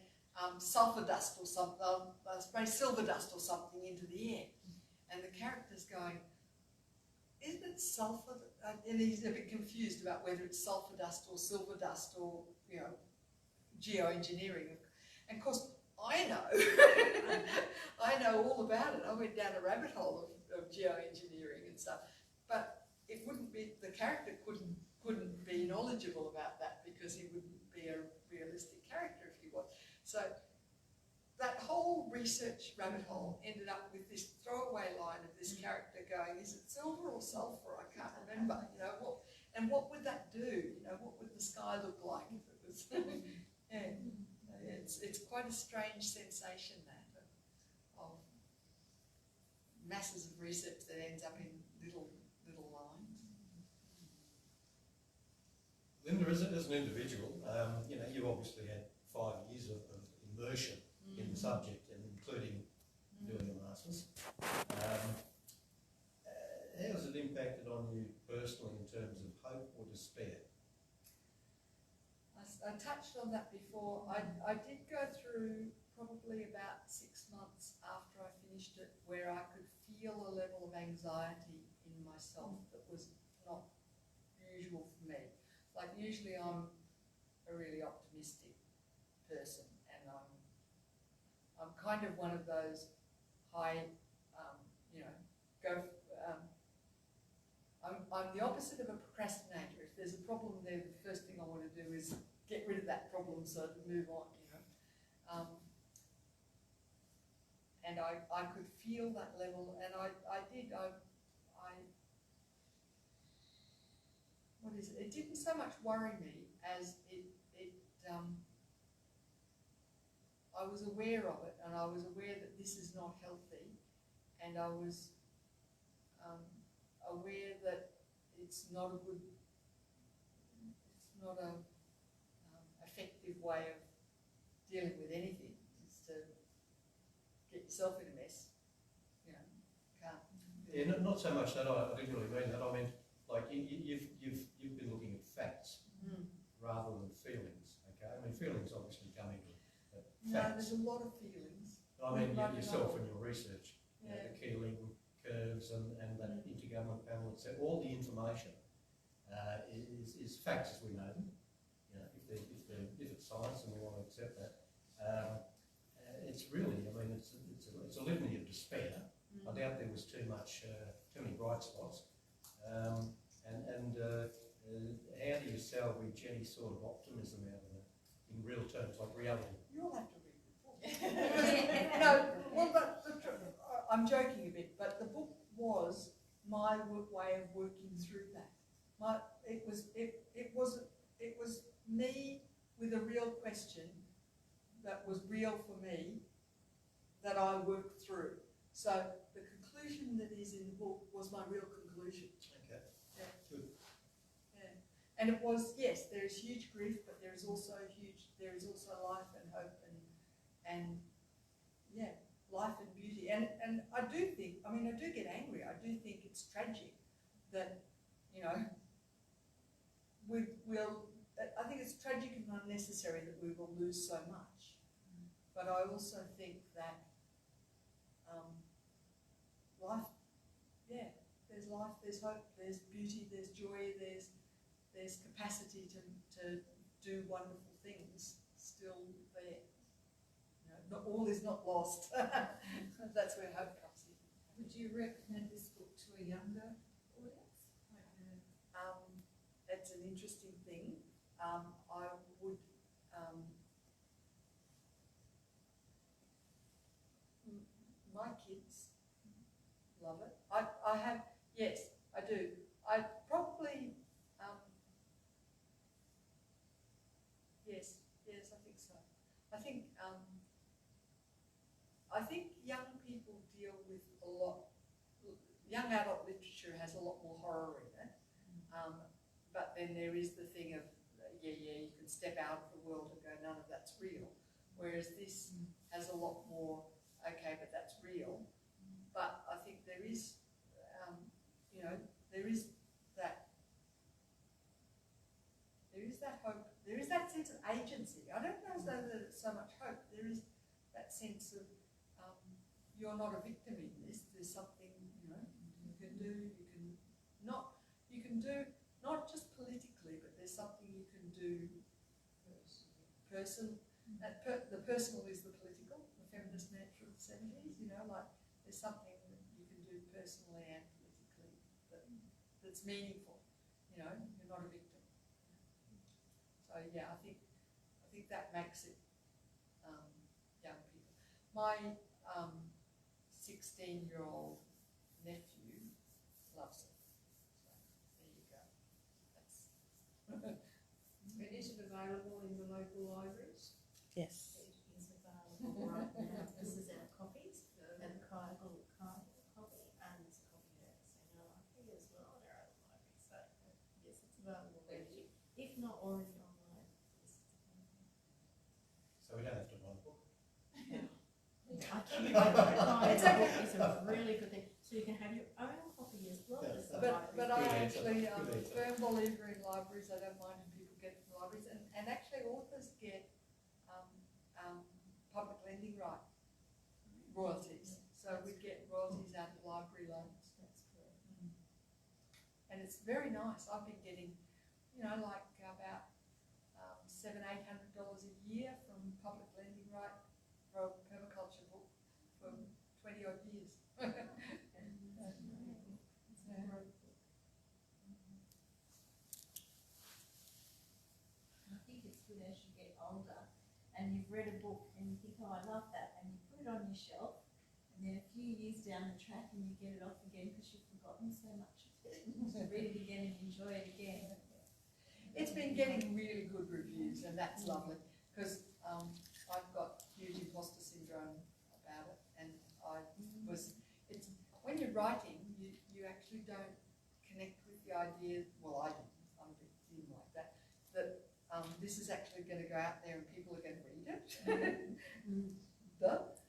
[SPEAKER 3] sulfur dust or something, they'll spray silver dust or something into the air, and the character's going, isn't it sulfur? And he's a bit confused about whether it's sulfur dust or silver dust or geoengineering. And of course, I know, I know all about it. I went down a rabbit hole of geoengineering and stuff, but it wouldn't be, the character couldn't be knowledgeable about that because he wouldn't be a realistic character if he was. So that whole research rabbit hole ended up with this throwaway line of this character going, is it silver or sulfur? I can't remember, and what would that do? What would the sky look like if it was, yeah, it's it's quite a strange sensation, that of masses of research that ends up in little lines.
[SPEAKER 6] Linda, as an individual, you obviously had 5 years of immersion in the subject, and including doing a master's. How has it impacted on you personally in terms of hope or despair?
[SPEAKER 3] I touched on that before. I did go through probably about 6 months after I finished it where I could feel a level of anxiety in myself that was not usual for me. Like, usually I'm a really optimistic person, and I'm kind of one of those high, I'm the opposite of a procrastinator. If there's a problem there, the first thing I want to do is get rid of that problem so I can move on, and I could feel that level, and I did. What is it? It didn't so much worry me as I was aware of it, and I was aware that this is not healthy, and I was aware that it's not a effective way of dealing with anything. Is to get yourself in a mess, can't.
[SPEAKER 6] Yeah, not so much that. I didn't really mean that. I meant, like, you've been looking at facts rather than feelings. Okay, I mean, feelings obviously come into it.
[SPEAKER 3] No, there's a lot of feelings.
[SPEAKER 6] I mean, yourself and your research,
[SPEAKER 3] Yeah.
[SPEAKER 6] the Kyogle curves and that intergovernment panel, etc. All the information is facts as we know them. If it's science and we want to accept that, it's really, I mean, it's a litany of despair. I doubt there was too many bright spots. How do you salvage any sort of optimism out of it in real terms, like reality?
[SPEAKER 3] You'll have to read the book. No, well, I'm joking a bit, but the book was my way of working through that. It was me with a real question that was real for me that I worked through. So the conclusion that is in the book was my real conclusion.
[SPEAKER 6] Okay.
[SPEAKER 3] Yeah.
[SPEAKER 6] Good.
[SPEAKER 3] Yeah. And it was, yes, there is huge grief, but there is also life and hope and yeah, life and beauty. And I do think, I do get angry. I do think it's tragic that, I think it's tragic and unnecessary that we will lose so much. But I also think that life, yeah, there's life, there's hope, there's beauty, there's joy, there's capacity to do wonderful things still there. Not all is not lost. That's where hope comes in.
[SPEAKER 9] Would you recommend this book to a younger audience?
[SPEAKER 3] It's an interesting thing. I would. My kids love it. I have, yes, I do. I probably, yes, I think so. I think young people deal with a lot, young adult literature has a lot more horror in it, but then there is the thing of, you can step out of the world and go, none of that's real. Whereas this has a lot more, okay, but that's real. But I think there is, there is that hope, there is that sense of agency. I don't know that it's so much hope. There is that sense of you're not a victim in this. There's something you can do. You can do not just politically, but there's something you can do. The personal is the political. The feminist nature of the 70s. There's something that you can do personally and politically that's meaningful. You're not a victim. So yeah, I think that makes it young people. My 16-year-old nephew loves it. So there you go.
[SPEAKER 7] And is it available in the local libraries?
[SPEAKER 11] Yes.
[SPEAKER 9] It is
[SPEAKER 8] If not already online.
[SPEAKER 6] So we don't have to buy the book.
[SPEAKER 8] I think buying a book is a really good thing. So you can have your own copy as well as the library.
[SPEAKER 3] But I
[SPEAKER 6] Good answer.
[SPEAKER 3] actually, I'm
[SPEAKER 6] Good
[SPEAKER 3] a
[SPEAKER 6] answer.
[SPEAKER 3] firm believer in libraries. I don't mind if people get from libraries, and actually authors get public lending right royalties. So we get royalties out of library loans.
[SPEAKER 8] That's correct.
[SPEAKER 3] And it's very nice. I've been getting, you know, like about $700–800 a year from public lending right for a permaculture book for 20 odd years.
[SPEAKER 8] I think it's good as you get older and you've read a book and you think, oh, I love that, and you put it on your shelf, and then a few years down the track and you get it off again because you've forgotten so much of it. To read it again and enjoy it again.
[SPEAKER 3] It's been getting really good reviews, and that's lovely, because I've got huge imposter syndrome about it, and it's when you're writing, you actually don't connect with the idea, well, I didn't, I'm a bit thin like that this is actually going to go out there and people are going to read it. But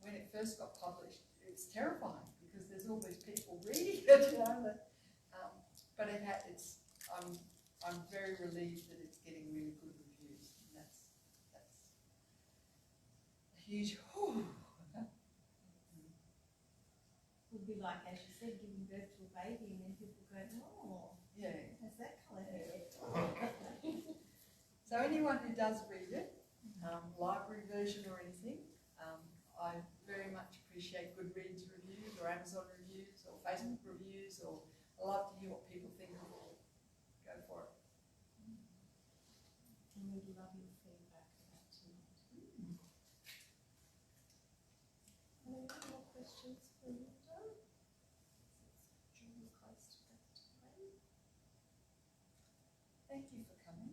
[SPEAKER 3] when it first got published, it was terrifying because there's all these people reading it, you know. But I'm very relieved that it's getting really good reviews, and that's a huge.
[SPEAKER 8] Would be like, as you said, giving birth to a baby, and then people go, oh,
[SPEAKER 3] Yeah.
[SPEAKER 8] has that colour hair?
[SPEAKER 3] So anyone who does read it, library version or anything, I very much appreciate Goodreads reviews or Amazon reviews or Facebook reviews, or I love to hear what people think of it. Go for it.
[SPEAKER 8] And we'd love your feedback about tonight. Are there any more questions for Linda? It's drawing close to that time.
[SPEAKER 3] Thank you for coming.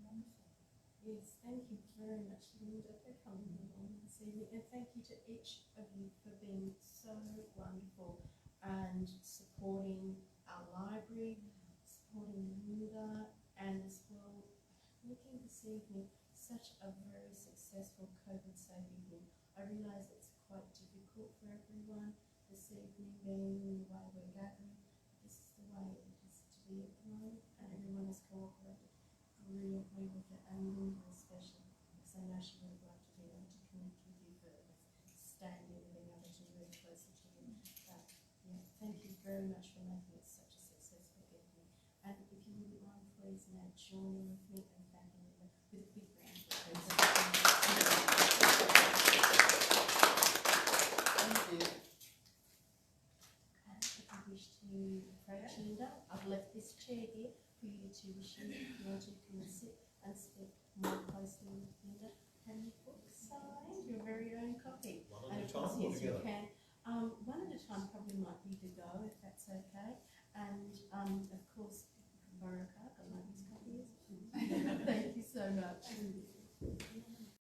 [SPEAKER 8] Wonderful. Yes, thank you very much, Linda, for coming along this evening, and thank you to each of you for being so wonderful and supporting our library, supporting Linda, and as well making this evening such a very successful COVID-safe evening. I realise it's quite difficult for everyone this evening, being the way we're gathering. This is the way it has to be at the moment, and everyone has cooperated brilliantly with it, and Linda especially, because I know she would have liked to be able to connect with you further, standing and being able to move closer to you. But yeah, thank you very much for making it such a successful evening. And if you wouldn't mind, please now joining with me and thanking Linda with a big round of applause.
[SPEAKER 3] Thank you.
[SPEAKER 8] And if you wish to approach Linda, I've left this chair here for you to wish you, if you want to come and sit and speak more closely with Linda. Have your book signed, your very own copy.
[SPEAKER 6] One
[SPEAKER 8] And
[SPEAKER 6] at a
[SPEAKER 8] of course,
[SPEAKER 6] time or
[SPEAKER 8] yes, you
[SPEAKER 6] together?
[SPEAKER 8] can. One at a time probably might be to go, if that's okay. And of